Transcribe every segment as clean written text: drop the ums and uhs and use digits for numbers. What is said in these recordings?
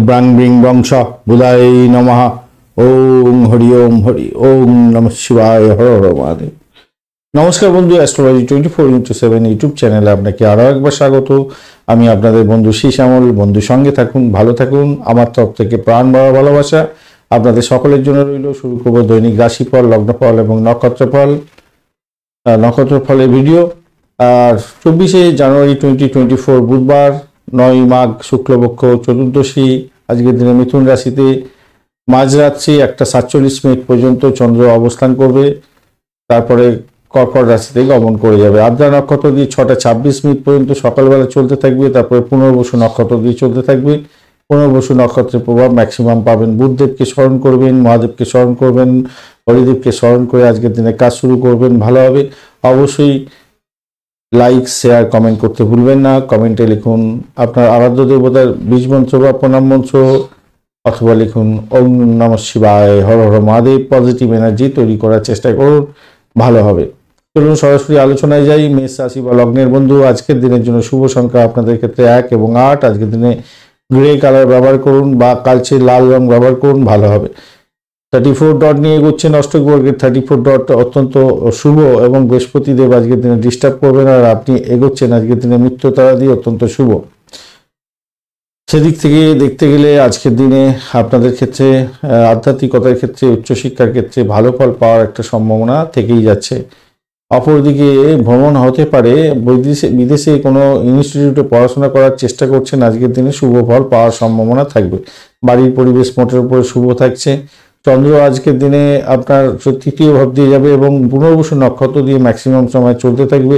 ব্রাং bring বংশ বুধায় নমঃ। ওম হরি ওম নমঃ শিবায়, হর হর মহাদেব। নমস্কার বন্ধু, অ্যাস্ট্রোলজি 24x7 ইউটিউব চ্যানেলে আপনাকে আরও একবার স্বাগত। আমি আপনাদের বন্ধু শ্যামল। বন্ধু সঙ্গে থাকুন, ভালো থাকুন। আমার তরফ থেকে প্রাণ ভরা ভালোবাসা আপনাদের সকলের জন্য রইল। শুরু করব দৈনিক রাশিফল, লগ্নফল এবং নক্ষত্রফলের ভিডিও। আর 24শে জানুয়ারি 2024 বুধবার, 9 মাঘ শুক্লপক্ষ চতুর্দশী। আজকের দিনে মিথুন রাশিতে মাঝরাত্রি 1:47 পর্যন্ত চন্দ্র অবস্থান করবে, তারপরে কর্কট রাশিতে গমন করে যাবে। আদ্রা নক্ষত্র দিয়ে 6:26 পর্যন্ত সকালবেলা চলতে থাকবে, তারপরে পুনর্বসু নক্ষত্র দিয়ে চলতে থাকবে। পুনর্বসু নক্ষত্রের প্রভাব ম্যাক্সিমাম পাবেন। বুধদেবকে স্মরণ করবেন, মহাদেবকে স্মরণ করবেন, হরিদেবকে স্মরণ করে আজকের দিনে কাজ শুরু করবেন, ভালো হবে। অবশ্যই লাইক, শেয়ার, কমেন্ট করতে ভুলবেন না। কমেন্টে লিখুন আপনার আরাধ্য দেবতার বীজ মন্ত্র বা প্রণাম মন্ত্র, অথবা লিখুন ওম নমঃ শিবায়, হর হর মহাদেব। পজিটিভ এনার্জি তৈরি করার চেষ্টা করুন, ভালো হবে। চলুন সরাসরি আলোচনায় যাই। মেষ রাশি বা লগ্নের বন্ধু, আজকের দিনের জন্য শুভ সংখ্যা আপনাদের ক্ষেত্রে 1 এবং 8। আজকের দিনে গ্রে কালার ব্যবহার করুন বা কালচে লাল রং ব্যবহার করুন, ভালো হবে। 34 ডট নিয়ে এগোচ্ছেন অষ্টক বর্গের। 34 ডট অত্যন্ত শুভ এবং বৃহস্পতিদেব আজকের দিনে ডিস্টার্ব করবেন, আর আপনি এগোচ্ছেন আজকের দিনে মৃত্যু তারা দিয়ে, অত্যন্ত শুভ। সেদিক থেকে দেখতে গেলে আজকের দিনে আপনাদের ক্ষেত্রে আধ্যাত্মিকতার ক্ষেত্রে, উচ্চশিক্ষার ক্ষেত্রে ভালো ফল পাওয়ার একটা সম্ভাবনা থেকেই যাচ্ছে। অপরদিকে ভ্রমণ হতে পারে, বিদেশে কোনো ইনস্টিটিউটে পড়াশোনা করার চেষ্টা করছেন, আজকের দিনে শুভ ফল পাওয়ার সম্ভাবনা থাকবে। বাড়ির পরিবেশ মোটের উপরে শুভ থাকছে। চন্দ্র আজকের দিনে আপনার তৃতীয় ভাব দিয়ে যাবে এবং পুনর্বসু নক্ষত্র দিয়ে ম্যাক্সিমাম সময় চলতে থাকবে।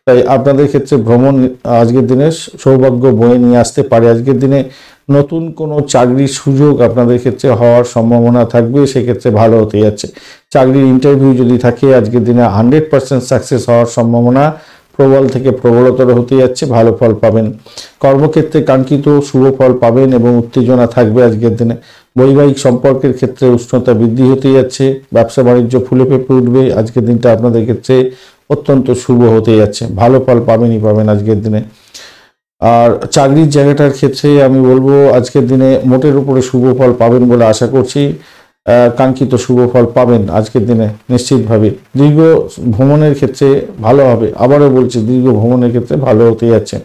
তাই আপনাদের ক্ষেত্রে ভ্রমণ আজকের দিনে সৌভাগ্য বয়ে নিয়ে আসতে পারে। আজকের দিনে নতুন কোনো চাকরির সুযোগ আপনাদের ক্ষেত্রে হওয়ার সম্ভাবনা থাকবে, সেক্ষেত্রে ভালো হতে যাচ্ছে। চাকরির ইন্টারভিউ যদি থাকে, আজকের দিনে 100% সাকসেস হওয়ার সম্ভাবনা প্রবল থেকে প্রবলতর হতে যাচ্ছে, ভালো ফল পাবেন। কর্মক্ষেত্রে কাঙ্ক্ষিত শুভ ফল পাবেন এবং উত্তেজনা থাকবে আজকের দিনে। বৈবাহিক সম্পর্কের ক্ষেত্রে উষ্ণতা বৃদ্ধি হতে যাচ্ছে। ব্যবসা বাণিজ্য ফুলে ফেঁপে উঠবে। আজকের দিনটা আপনাদের ক্ষেত্রে অত্যন্ত শুভ হতে যাচ্ছে, ভালো ফল পাবেনই পাবেন আজকের দিনে। আর চাকরির জায়গাটার ক্ষেত্রে আমি বলবো আজকের দিনে মোটের উপরে শুভ ফল পাবেন বলে আশা করছি। কাঙ্ক্ষিত শুভ ফল পাবেন আজকের দিনে নিশ্চিতভাবে। দীর্ঘ ভ্রমণের ক্ষেত্রে ভালো হবে, আবারও বলছি দীর্ঘ ভ্রমণের ক্ষেত্রে ভালো হতে যাচ্ছে।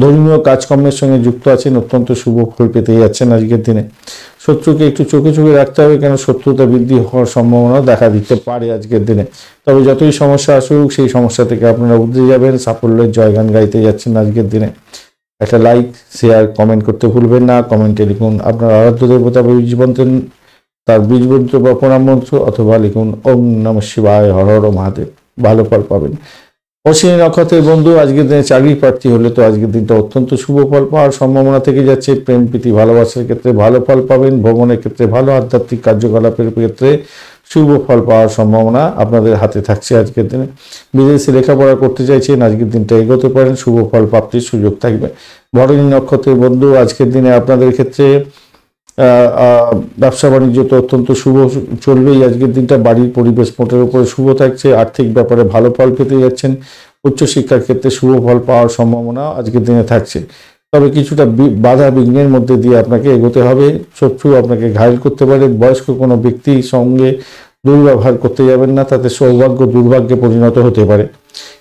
ধর্মীয় কাজকর্মের সঙ্গে যুক্ত আছেন, অত্যন্ত শুভ ফল পেতে যাচ্ছেন আজকের দিনে। শত্রুকে একটু চোখে চোখে রাখতে হবে, কেন শত্রুতা বৃদ্ধি হওয়ার সম্ভাবনা দেখা দিতে পারে আজকের দিনে। তবে যতই সমস্যা আসুক, সেই সমস্যা থেকে আপনারা উঠে যাবেন, সাফল্যের জয়গান গাইতে যাচ্ছেন আজকের দিনে। একটা লাইক, শেয়ার, কমেন্ট করতে ভুলবেন না। কমেন্টে লিখুন আপনার আরাধ্য দেবতা বীজ মন্ত্র, তার বীজ মন্ত্র বা প্রণাম মন্ত্র, অথবা লিখুন ওম নমঃ শিবায়, হর হর মহাদেব, ভালো ফল পাবেন। অশ্বিনী নক্ষত্রের বন্ধু, আজকের দিনে চাকরি প্রার্থী হলে তো আজকের দিনটা অত্যন্ত শুভ ফল পাওয়ার সম্ভাবনা থেকে যাচ্ছে। প্রেম প্রীতি ভালোবাসার ক্ষেত্রে ভালো ফল পাবেন। ভ্রমণের ক্ষেত্রে ভালো, আধ্যাত্মিক কার্যকলাপের ক্ষেত্রে শুভ ফল পাওয়ার সম্ভাবনা আপনাদের হাতে থাকছে আজকের দিনে। বিদেশে লেখাপড়া করতে চাইছেন, আজকের দিনটা এগোতে পারেন, শুভ ফল প্রাপ্তির সুযোগ থাকবে। ভরণী নক্ষত্রের বন্ধু, আজকের দিনে আপনাদের ক্ষেত্রে ব্যবসা বাণিজ্য তো অত্যন্ত শুভ চলবেই আজকের দিনটা। বাড়ির পরিবেশ মোটের উপরে শুভ থাকছে। আর্থিক ব্যাপারে ভালো ফল পেতে যাচ্ছেন। উচ্চশিক্ষার ক্ষেত্রে শুভ ফল পাওয়ার সম্ভাবনা আজকের দিনে থাকছে। তবে কিছুটা বাধা বিঘ্নের মধ্যে দিয়ে আপনাকে এগোতে হবে। শত্রু আপনাকে ঘায়েল করতে পারে। বয়স্ক কোনো ব্যক্তির সঙ্গে দুর্ব্যবহার করতে যাবেন না, তাতে সৌভাগ্য দুর্ভাগ্যে পরিণত হতে পারে।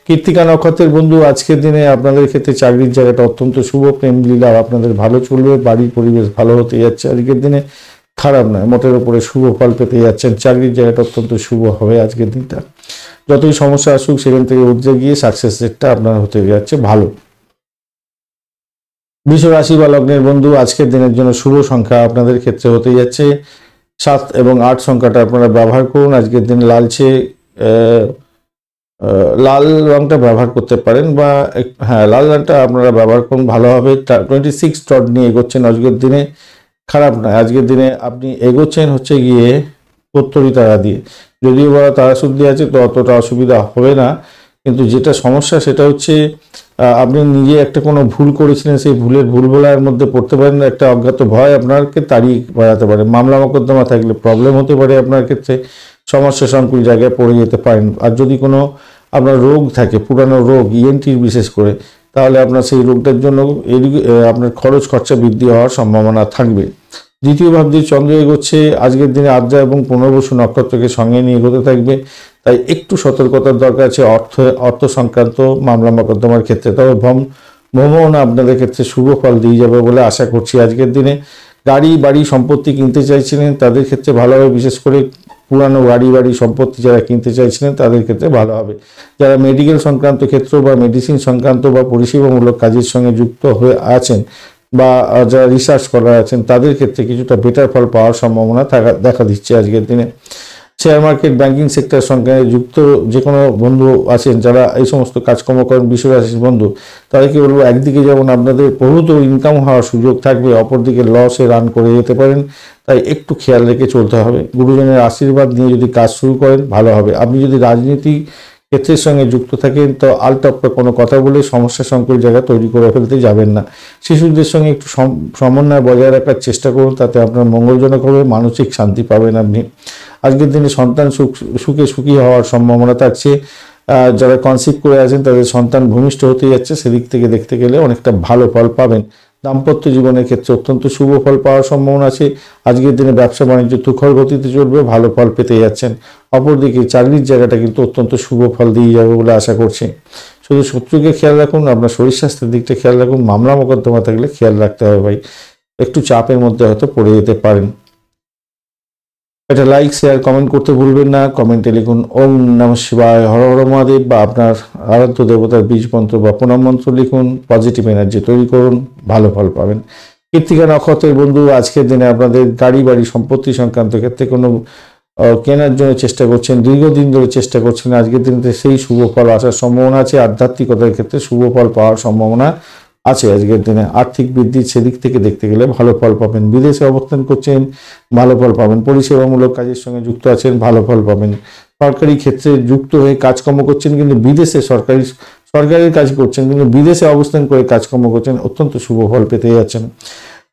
কৃত্তিকা নক্ষত্রের বন্ধু, আজকের দিনে আপনাদের ক্ষেত্রে চাকরির জায়গাটা অত্যন্ত শুভ। প্রেম লীলা আপনাদের ভালো চলবে। বাড়ির পরিবেশ ভালো হতে যাচ্ছে আজকের দিনে, খারাপ নয়, মোটের উপরে শুভ ফল পেতে যাচ্ছেন। চাকরির জায়গাটা অত্যন্ত শুভ হবে আজকের দিনটা। যতই সমস্যা আসুক, সেখান থেকে উঠে গিয়ে সাকসেস রেটটা আপনার হতে যাচ্ছে ভালো। বৃষ রাশি বা লগ্নের বন্ধু, আজকের দিনের জন্য শুভ সংখ্যা আপনাদের ক্ষেত্রে হতে যাচ্ছে 7 এবং 8 সংখ্যাটা আপনারা ব্যবহার করুন। আজকের দিনে লাল রংটা ব্যবহার করতে পারেন, বা হ্যাঁ লাল রংটা আপনারা ব্যবহার করুন, ভালো হবে। 26 ডট নিয়ে এগোচ্ছেন আজকের দিনে, খারাপ নয়। আজকের দিনে আপনি এগোচ্ছেন হচ্ছে গিয়ে উত্তরী তারা দিয়ে, যদিও বা তারা শুদ্ধি আছে তো অতটা অসুবিধা হবে না। কিন্তু যেটা সমস্যা সেটা হচ্ছে আপনি নিজে একটা কোনো ভুল করেছিলেন, সেই ভুল ভোলার মধ্যে পড়তে পারেন। একটা অজ্ঞাত ভয় আপনাকে তাড়িয়ে বেড়াতে পারে। মামলা মোকদ্দমা থাকলে প্রবলেম হতে পারে আপনার ক্ষেত্রে, সমস্যা সংকুল জায়গায় পড়ে যেতে পারেন। আর যদি কোনো আপনার রোগ থাকে, পুরানো রোগ, ইএনটির বিশেষ করে, তাহলে আপনার সেই রোগটার জন্য আপনার খরচ খরচা বৃদ্ধি হওয়ার সম্ভাবনা থাকবে। দ্বিতীয় ভাব দিয়ে চন্দ্র এগোচ্ছে, আজকের দিনে আদ্রা এবং পুনর্বসু নক্ষত্রকে সঙ্গে নিয়ে এগোতে থাকবে, তাই একটু সতর্কতার দরকার আছে অর্থ সংক্রান্ত মামলা মোকদ্দমার ক্ষেত্রে। তবে ভ্রমণ আপনাদের ক্ষেত্রে শুভ ফল দিয়ে যাবে বলে আশা করছি। আজকের দিনে গাড়ি বাড়ি সম্পত্তি কিনতে চাইছিলেন তাদের ক্ষেত্রে ভালো হবে, বিশেষ করে পুরানো বাড়ি সম্পত্তি যারা কিনতে চাইছিলেন তাদের ক্ষেত্রে ভালো হবে। যারা মেডিকেল সংক্রান্ত ক্ষেত্র বা মেডিসিন সংক্রান্ত বা পরিষেবামূলক কাজের সঙ্গে যুক্ত হয়ে আছেন বা যারা রিসার্চ করা আছেন তাদের ক্ষেত্রে কিছুটা বেটার ফল পাওয়ার সম্ভাবনা দেখা দিচ্ছে আজকের দিনে। শেয়ার মার্কেট ব্যাংকিং সেক্টরের সঙ্গে যুক্ত যে কোনো বন্ধু আছেন যারা এই সমস্ত কাজকর্ম করেন, বিশ্বরাশির বন্ধু, তাদেরকে বলবো একদিকে যেমন আপনাদের বহুত ইনকাম হওয়ার সুযোগ থাকবে, অপরদিকে লসে রান করে যেতে পারেন, তাই একটু খেয়াল রেখে চলতে হবে। গুরুজনের আশীর্বাদ নিয়ে যদি কাজ শুরু করেন ভালো হবে। আপনি যদি রাজনীতি ক্ষেত্রের সঙ্গে যুক্ত থাকেন তো আলটপটা কোনো কথা বলে সমস্যা সংকুল জায়গা তৈরি করে ফেলতে যাবেন না। শিশুদের সঙ্গে একটু সমন্বয় বজায় রাখার চেষ্টা করুন, তাতে আপনার মঙ্গলজনক হবে, মানসিক শান্তি পাবেন আপনি। আজকের দিনে সন্তান সুখী হওয়ার সম্ভাবনা থাকছে। যারা কনসিভ করে আছেন তাদের সন্তান ভূমিষ্ঠ হতে যাচ্ছে, সেদিক থেকে দেখতে গেলে অনেকটা ভালো ফল পাবেন। দাম্পত্য জীবনের ক্ষেত্রে অত্যন্ত শুভ ফল পাওয়ার সম্ভাবনা আছে। আজকের দিনে ব্যবসা বাণিজ্য তুখর গতিতে চলবে, ভালো ফল পেতে যাচ্ছেন। অপরদিকে চাকরির জায়গাটা কিন্তু অত্যন্ত শুভ ফল দিয়ে যাবে বলে আশা করছি। শুধু শত্রুকে খেয়াল রাখুন, আপনার শরীর স্বাস্থ্যের দিকটা খেয়াল রাখুন। মামলা মোকদ্দমা থাকলে খেয়াল রাখতে হবে ভাই, একটু চাপের মধ্যে হয়তো পড়ে যেতে পারেন। এটা লাইক শেয়ার কমেন্ট করতে ভুলবেন না। কমেন্টে লিখুন ওম নমঃ শিবায়, হর হর মহাদেব বা আপনার আরাধ্য দেবতার বীজ মন্ত্র বা প্রণাম মন্ত্র লিখুন। পজিটিভ এনার্জি তৈরি করুন, ভালো ফল পাবেন। কৃত্তিকা নক্ষত্রের বন্ধু, আজকের দিনে আপনাদের গাড়ি বাড়ি সম্পত্তি সংক্রান্ত ক্ষেত্রে কোনো কেনার জন্য চেষ্টা করছেন, দীর্ঘদিন ধরে চেষ্টা করছেন, আজকের দিনে সেই শুভ ফল আসার সম্ভাবনা আছে। আধ্যাত্মিকতার ক্ষেত্রে শুভ ফল পাওয়ার সম্ভাবনা আছে আজকের দিনে। আর্থিক বৃদ্ধি সেদিক থেকে দেখতে গেলে ভালো ফল পাবেন। বিদেশে অবস্থান করছেন, ভালো ফল পাবেন। পরিষেবামূলক কাজের সঙ্গে যুক্ত আছেন, ভালো ফল পাবেন। সরকারি ক্ষেত্রে যুক্ত হয়ে কাজকর্ম করছেন কিন্তু বিদেশে সরকারি কাজ করছেন কিন্তু বিদেশে অবস্থান করে কাজকর্ম করছেন, অত্যন্ত শুভ ফল পেতে যাচ্ছেন।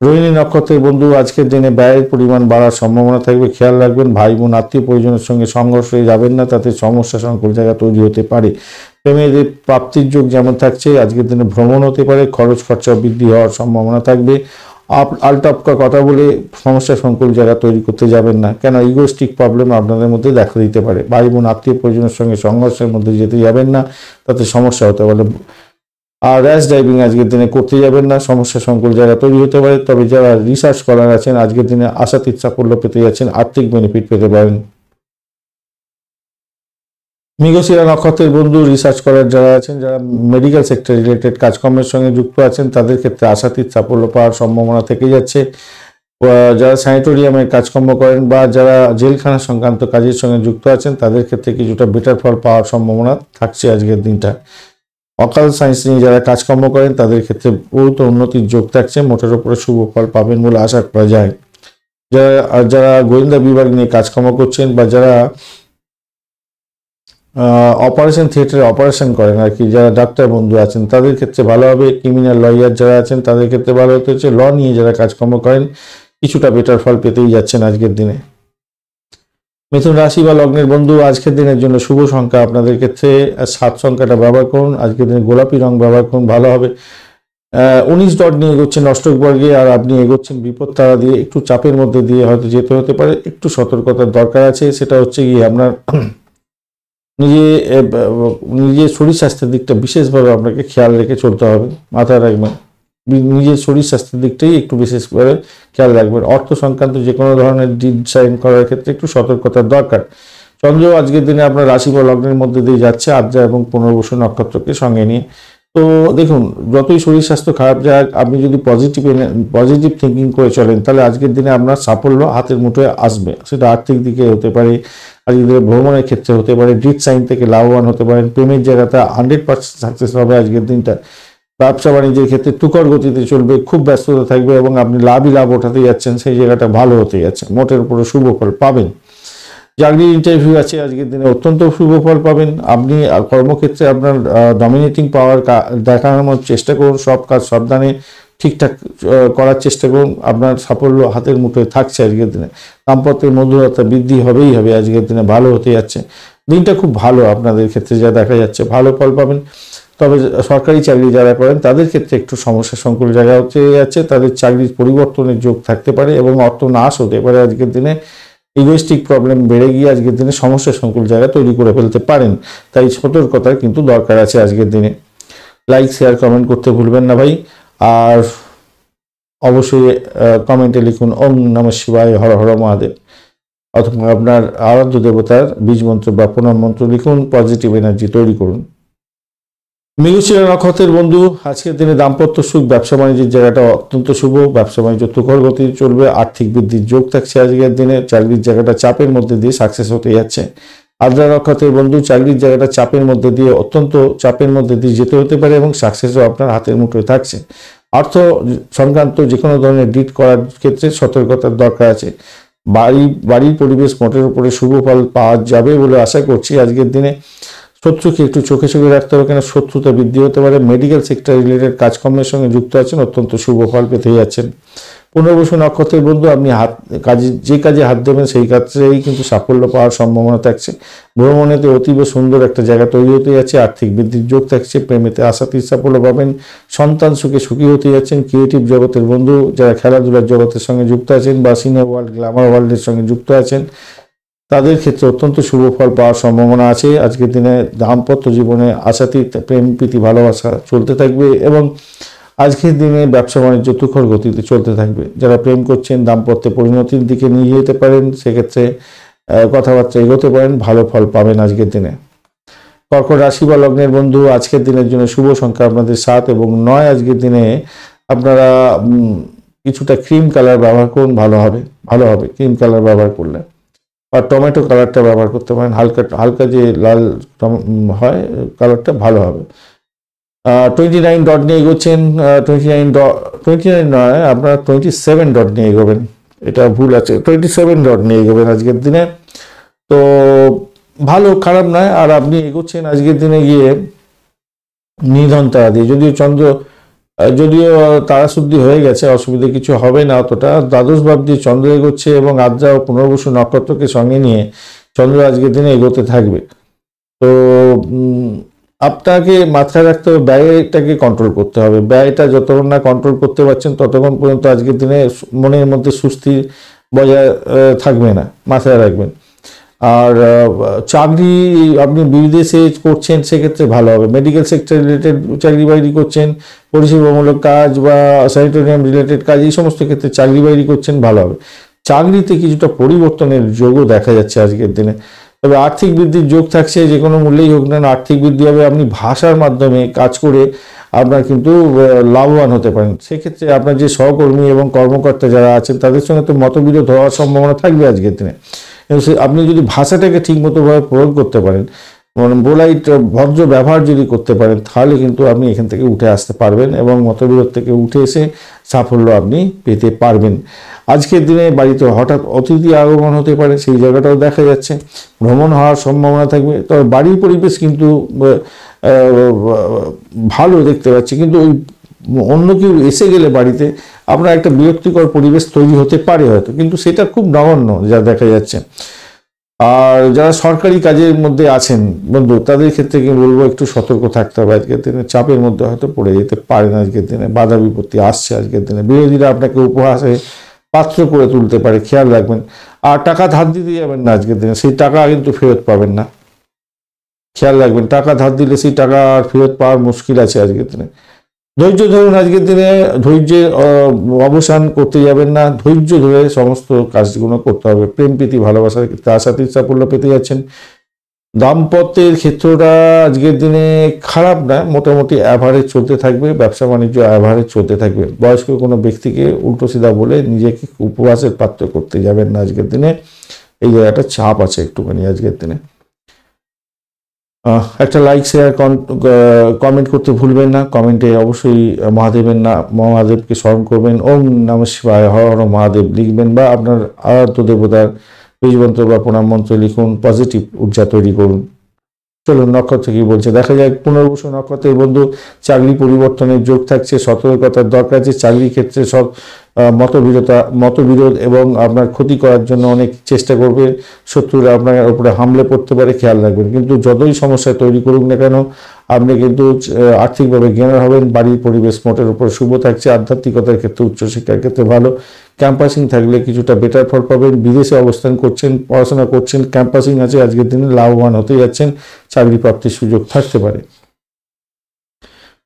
রোহিণী নক্ষত্রের বন্ধু, আজকের দিনে ব্যয়ের পরিমাণ বাড়ার সম্ভাবনা থাকবে, খেয়াল রাখবেন। ভাই বোন আত্মীয় পরিজনের সঙ্গে সংঘর্ষে যাবেন না, তাতে সমস্যা সংকুল জায়গা তৈরি হতে পারে। প্রেমের প্রাপ্তির যোগ যেমন থাকছে, আজকের দিনে ভ্রমণ হতে পারে, খরচ খরচা বৃদ্ধি হওয়ার সম্ভাবনা থাকবে। আলটপকা কথা বলে সমস্যা সংকুল জায়গা তৈরি করতে যাবেন না, কেন ইগোস্টিক প্রবলেম আপনাদের মধ্যে দেখা দিতে পারে। ভাই বোন আত্মীয় পরিজনের সঙ্গে সংঘর্ষের মধ্যে যেতে যাবেন না, তাতে সমস্যা হতে পারে। আর র্যাশ ড্রাইভিং আজকের দিনে করতে যাবেন না, সমস্যা সংকুল জায়গা তৈরি হতে পারে। তবে যারা রিসার্চ করার আছেন আজকের দিনে আশাতীত সাফল্য পেতে যাচ্ছেন, আর্থিক বেনিফিট পেতে পারেন। মৃগশিরা নক্ষত্রের বন্ধু, রিসার্চ করার যারা আছেন, যারা মেডিকেল সেক্টর রিলেটেড কাজকর্মের সঙ্গে যুক্ত আছেন তাদের ক্ষেত্রে আশাতীত সাফল্য পাওয়ার সম্ভাবনা থেকে যাচ্ছে। যারা স্যানিটোরিয়ামের কাজকর্ম করেন বা যারা জেলখানা সংক্রান্ত কাজের সঙ্গে যুক্ত আছেন তাদের ক্ষেত্রে কিছুটা বেটার ফল পাওয়ার সম্ভাবনা থাকছে আজকের দিনটা। অকাল সায়েন্স নিয়ে যারা কাজকর্ম করেন তাদের ক্ষেত্রে বহুত উন্নতির যোগ থাকছে, মোটের উপরে শুভ ফল পাবেন বলে আশা করা যায়। যারা গোয়েন্দা বিভাগ নিয়ে কাজকর্ম করছেন বা যারা অপারেশন থিয়েটারে অপারেশন করেন আর কি, যারা ডাক্তার বন্ধু আছেন তাদের ক্ষেত্রে ভালো হবে। ক্রিমিনাল লয়ার যারা আছেন তাদের ক্ষেত্রে ভালো হতে হচ্ছে। ল নিয়ে যারা কাজকর্ম করেন কিছুটা বেটার ফল পেতেই যাচ্ছেন আজকের দিনে। মিথুন রাশি বা লগ্নের বন্ধু, আজকের দিনের জন্য শুভ সংখ্যা আপনাদের ক্ষেত্রে 7 সংখ্যাটা ব্যবহার করুন। আজকের দিনে গোলাপি রং ব্যবহার করুন, ভালো হবে। 19 ডট নিয়ে এগোচ্ছেন অষ্টক বর্গে, আর আপনি এগোচ্ছেন বিপদ তারা দিয়ে, একটু চাপের মধ্যে দিয়ে হয়তো যেতে হতে পারে, একটু সতর্কতার দরকার আছে। সেটা হচ্ছে গিয়ে আপনার নিজের শরীর স্বাস্থ্যের দিকটা বিশেষভাবে আপনাকে খেয়াল রেখে চলতে হবে, মাথায় রাখবেন। নিজের শরীর স্বাস্থ্যের দিকটাই একটু বিশেষ করে খেয়াল রাখবেন। অর্থ সংক্রান্ত যে কোনো ধরনের ডিড সাইন করার ক্ষেত্রে একটু সতর্কতার দরকার। চন্দ্র আজকের দিনে আপনার রাশি বা লগ্নের মধ্যে দিয়ে যাচ্ছে আদ্রা এবং পুনর্বসু নক্ষত্রকে সঙ্গে নিয়ে। তো দেখুন, যতই শরীর স্বাস্থ্য খারাপ যাক, আপনি যদি পজিটিভ থিঙ্কিং করে চলেন তাহলে আজকের দিনে আপনার সাফল্য হাতের মুঠোয় আসবে। সেটা আর্থিক দিকে হতে পারে, আজকের দিনে ভ্রমণের ক্ষেত্রে হতে পারে, ডিড সাইন থেকে লাভবান হতে পারেন, প্রেমের জায়গাতে 100% সাকসেস হবে আজকের দিনটা। ব্যবসা বাণিজ্যের ক্ষেত্রে তুখর গতিতে চলবে, খুব ব্যস্ততা থাকবে এবং আপনি লাভ ওঠাতে যাচ্ছেন, সেই জায়গাটা ভালো হতে যাচ্ছে, মোটের উপরে শুভ ফল পাবেন। চাকরির ইন্টারভিউ আছে আজকের দিনে, অত্যন্ত শুভ ফল পাবেন। আপনি কর্মক্ষেত্রে আপনার ডমিনেটিং পাওয়ার দেখানোর চেষ্টা করুন, সব কাজ সাবধানে ঠিকঠাক করার চেষ্টা করুন, আপনার সাফল্য হাতের মুঠোয় থাকছে আজকের দিনে। দাম্পত্যের মধুরতা বৃদ্ধি হবেই হবে আজকের দিনে, ভালো হতে যাচ্ছে। দিনটা খুব ভালো আপনাদের ক্ষেত্রে যা দেখা যাচ্ছে, ভালো ফল পাবেন। তবে সরকারি চাকরি যারা করেন তাদের ক্ষেত্রে একটু সমস্যা সংকুল জায়গা হচ্ছে যাচ্ছে, তাদের চাকরির পরিবর্তনের যোগ থাকতে পারে এবং অর্থ নাশ হতে পারে আজকের দিনে। ইগোইস্টিক প্রবলেম বেড়ে গিয়ে আজকের দিনে সমস্যা সংকুল জায়গা তৈরি করে ফেলতে পারেন, তাই সতর্কতার কিন্তু দরকার আছে আজকের দিনে। লাইক শেয়ার কমেন্ট করতে ভুলবেন না ভাই, আর অবশ্যই কমেন্টে লিখুন ওম নমঃ শিবায়, হর হর মহাদেব, অথবা আপনার আরাধ্য দেবতার বীজ মন্ত্র বা প্রণাম মন্ত্র লিখুন, পজিটিভ এনার্জি তৈরি করুন। মৃগশিরা নক্ষত্রের বন্ধু, আজকের দিনে দাম্পত্য সুখ, ব্যবসা বাণিজ্যের জায়গাটা অত্যন্ত শুভ, ব্যবসা বাণিজ্য তুখর গতি চলবে, আর্থিক বৃদ্ধির যোগ থাকছে আজকের দিনে, চাকরির জায়গাটা চাপের মধ্যে দিয়ে সাকসেস হতে যাচ্ছে। আদ্রা নক্ষত্রের বন্ধু, চাকরির জায়গাটা চাপের মধ্যে দিয়ে, অত্যন্ত চাপের মধ্যে দিয়ে যেতে হতে পারে এবং সাকসেসও আপনার হাতের মুঠোয় থাকছে। অর্থ সংক্রান্ত যে কোনো ধরনের ডিট করার ক্ষেত্রে সতর্কতার দরকার আছে। বাড়ির পরিবেশ মোটের উপরে শুভ ফল পাওয়া যাবে বলে আশা করছি আজকের দিনে। শত্রুকে একটু চোখে চোখে রাখতে হবে, কেন শত্রুতা বৃদ্ধি হতে পারে। মেডিকেল সেক্টর রিলেটেড কাজকর্মের সঙ্গে যুক্ত আছেন, অত্যন্ত শুভ ফল পেতে যাচ্ছেন। পুনর্বসু নক্ষত্রের বন্ধু, আপনি যে কাজে হাত দেবেন সেই কাজেই কিন্তু সাফল্য পাওয়ার সম্ভাবনা থাকছে। ভ্রমণেতে অতীব সুন্দর একটা জায়গা তৈরি হতে যাচ্ছে, আর্থিক বৃদ্ধির যোগ থাকছে, প্রেমেতে আশাতীত সাফল্য পাবেন, সন্তান সুখে সুখী হতে যাচ্ছেন। ক্রিয়েটিভ জগতের বন্ধু, যারা খেলাধুলার জগতের সঙ্গে যুক্ত আছেন বা সিনে ওয়ার্ল্ড, গ্ল্যামার ওয়ার্ল্ডের সঙ্গে যুক্ত আছেন, তাদের ক্ষেত্রে অত্যন্ত শুভ ফল পাওয়ার সম্ভাবনা আছে। আজকের দিনে দাম্পত্য জীবনে আশাতীত প্রেম প্রীতি ভালোবাসা চলতে থাকবে এবং আজকের দিনে ব্যবসা বাণিজ্য তুখর গতিতে চলতে থাকবে। যারা প্রেম করছেন দাম্পত্যে পরিণতির দিকে নিয়ে যেতে পারেন, সেক্ষেত্রে কথাবার্তা এগোতে পারেন, ভালো ফল পাবেন আজকের দিনে। কর্কট রাশি বা লগ্নের বন্ধু, আজকের দিনের জন্য শুভ সংখ্যা আপনাদের 7 এবং 9। আজকের দিনে আপনারা কিছুটা ক্রিম কালার ব্যবহার করুন, ভালো হবে ক্রিম কালার ব্যবহার করলে, বা টমেটো কালারটা ব্যবহার করতে পারেন, হালকা যে লাল হয় কালারটা ভালো হবে। 29 ডট নিয়ে এগোচ্ছেন, 29 নয়, আপনারা 27 ডট নিয়ে এগোবেন, এটা ভুল আছে, 27 ডট নিয়ে এগোবেন আজকের দিনে। তো ভালো, খারাপ নয়। আর আপনি এগোচ্ছেন আজকের দিনে গিয়ে নিধন তারা দিয়ে, যদিও তারাশুদ্ধি হয়ে গেছে, অসুবিধা কিছু হবে না অতটা। দ্বাদশ ভাব দিয়ে চন্দ্র এগোচ্ছে এবং আদ্রা ও পুনর্বসু নক্ষত্রকে সঙ্গে নিয়ে চন্দ্র আজকের দিনে এগোতে থাকবে। তো আপনাকে মাথায় রাখতে হবে, ব্যয়টাকে কন্ট্রোল করতে হবে। ব্যয়টা যতক্ষণ না কন্ট্রোল করতে পারছেন ততক্ষণ পর্যন্ত আজকের দিনে মনের মধ্যে সুস্থি বজায় থাকবে না, মাথায় রাখবেন। আর চাকরি আপনি বিদেশে করছেন, সেক্ষেত্রে ভালো হবে। মেডিকেল সেক্টর রিলেটেড চাকরি বাকরি করছেন, পরিষেবামূলক কাজ বা স্যানিটোরিয়াম রিলেটেড কাজ, এই সমস্ত ক্ষেত্রে চাকরি বাকরি করছেন, ভালো হবে। চাকরিতে কিছুটা পরিবর্তনের যোগও দেখা যাচ্ছে আজকের দিনে। তবে আর্থিক বৃদ্ধির যোগ থাকছে, যে কোনো মূল্যেই হোক না আর্থিক বৃদ্ধি হবে। আপনি ভাষার মাধ্যমে কাজ করে আপনার কিন্তু লাভবান হতে পারেন। সেক্ষেত্রে আপনার যে সহকর্মী এবং কর্মকর্তা যারা আছেন তাদের সঙ্গে তো মতবিরোধ হওয়ার সম্ভাবনা থাকবে আজকের দিনে। আপনি যদি ভাষাটাকে ঠিকমতোভাবে প্রয়োগ করতে পারেন, মানে পোলাইট ভদ্র ব্যবহার যদি করতে পারেন, তাহলে কিন্তু আপনি এখান থেকে উঠে আসতে পারবেন এবং মতবিরোধ থেকে উঠে এসে সাফল্য আপনি পেতে পারবেন। আজকের দিনে বাড়িতে হঠাৎ অতিথি আগমন হতে পারে, সেই জায়গাটাও দেখা যাচ্ছে। ভ্রমণ হওয়ার সম্ভাবনা থাকবে। তবে বাড়ির পরিবেশ কিন্তু ভালো দেখতে পাচ্ছি, কিন্তু ওই অন্য কেউ এসে গেলে বাড়িতে আপনার একটা বিরক্তিকর পরিবেশ তৈরি হতে পারে হয়তো, কিন্তু সেটা খুব নগণ্য যা দেখা যাচ্ছে। আর যারা সরকারি কাজের মধ্যে আছেন বন্ধু, তাদের ক্ষেত্রে কি বলবো, একটু সতর্ক থাকতে হবে। আজকের দিনে চাপের মধ্যে হয়তো পড়ে যেতে পারেন, আজকের দিনে বাধা বিপত্তি আসছে আজকের দিনে। বিরোধীরা আপনাকে উপহাসে পাত্র করে তুলতে পারে, খেয়াল রাখবেন। আর টাকা ধার দিতে যাবেন না আজকের দিনে, সেই টাকা কিন্তু ফেরত পাবেন না, খেয়াল রাখবেন। টাকা ধার দিলে সেই টাকা আর ফেরত পাওয়ার মুশকিল আছে আজকের দিনে। ধৈর্য ধরুন, আজকের দিনে ধৈর্যের অবসান করতে যাবেন না, ধৈর্য ধরে সমস্ত কাজগুলো করতে হবে। প্রেম প্রীতি ভালোবাসার ক্ষেত্রে আশাতীত সাফল্য পেতে যাচ্ছেন। দাম্পত্যের ক্ষেত্রটা আজকের দিনে খারাপ না, মোটামুটি অ্যাভারেজ চলতে থাকবে। ব্যবসা বাণিজ্য অ্যাভারেজ চলতে থাকবে। বয়স্ক কোনো ব্যক্তিকে উল্টো সিধা বলে নিজেকে উপবাসের পাত্র করতে যাবেন না আজকের দিনে, এই জায়গাটা চাপ আছে একটুখানি আজকের দিনে। একটা লাইক শেয়ার কমেন্ট করতে ভুলবেন না। কমেন্টে অবশ্যই মহাদেবকে স্মরণ করবেন, ওম নমঃ শিবায়, হর হর মহাদেব লিখবেন, বা আপনার আরাধ্য দেবতার বীজ মন্ত্র বা প্রণাম মন্ত্র লিখুন, পজিটিভ ঊর্জা তৈরি করুন। চলুন নক্ষত্র কি বলছে দেখা যায়। পুনর্বসু নক্ষত্রের বন্ধু চাকরি পরিবর্তনের যোগ থাকছে, সতর্কতার দরকার আছে। চাকরির ক্ষেত্রে সব মতবিরোধ এবং আপনার ক্ষতি করার জন্য অনেক চেষ্টা করবে, শত্রুরা আপনার উপরে হামলে পড়তে পারে, খেয়াল রাখবেন। কিন্তু যতই সমস্যা তৈরি করুক না কেন আপনি কিন্তু আর্থিকভাবে জ্ঞান হবেন। বাড়ির পরিবেশ মোটের উপর শুভ থাকছে। আধ্যাত্মিকতার ক্ষেত্রে উচ্চশিক্ষার ক্ষেত্রে ভালো। ক্যাম্পাসিং থাকলে কিছুটা বেটার ফল পাবেন। বিদেশে অবস্থান করছেন, পড়াশোনা করছেন, ক্যাম্পাসিং আছে, আজকের দিনে লাভবান হতে যাচ্ছেন, চাকরি প্রাপ্তির সুযোগ থাকতে পারে।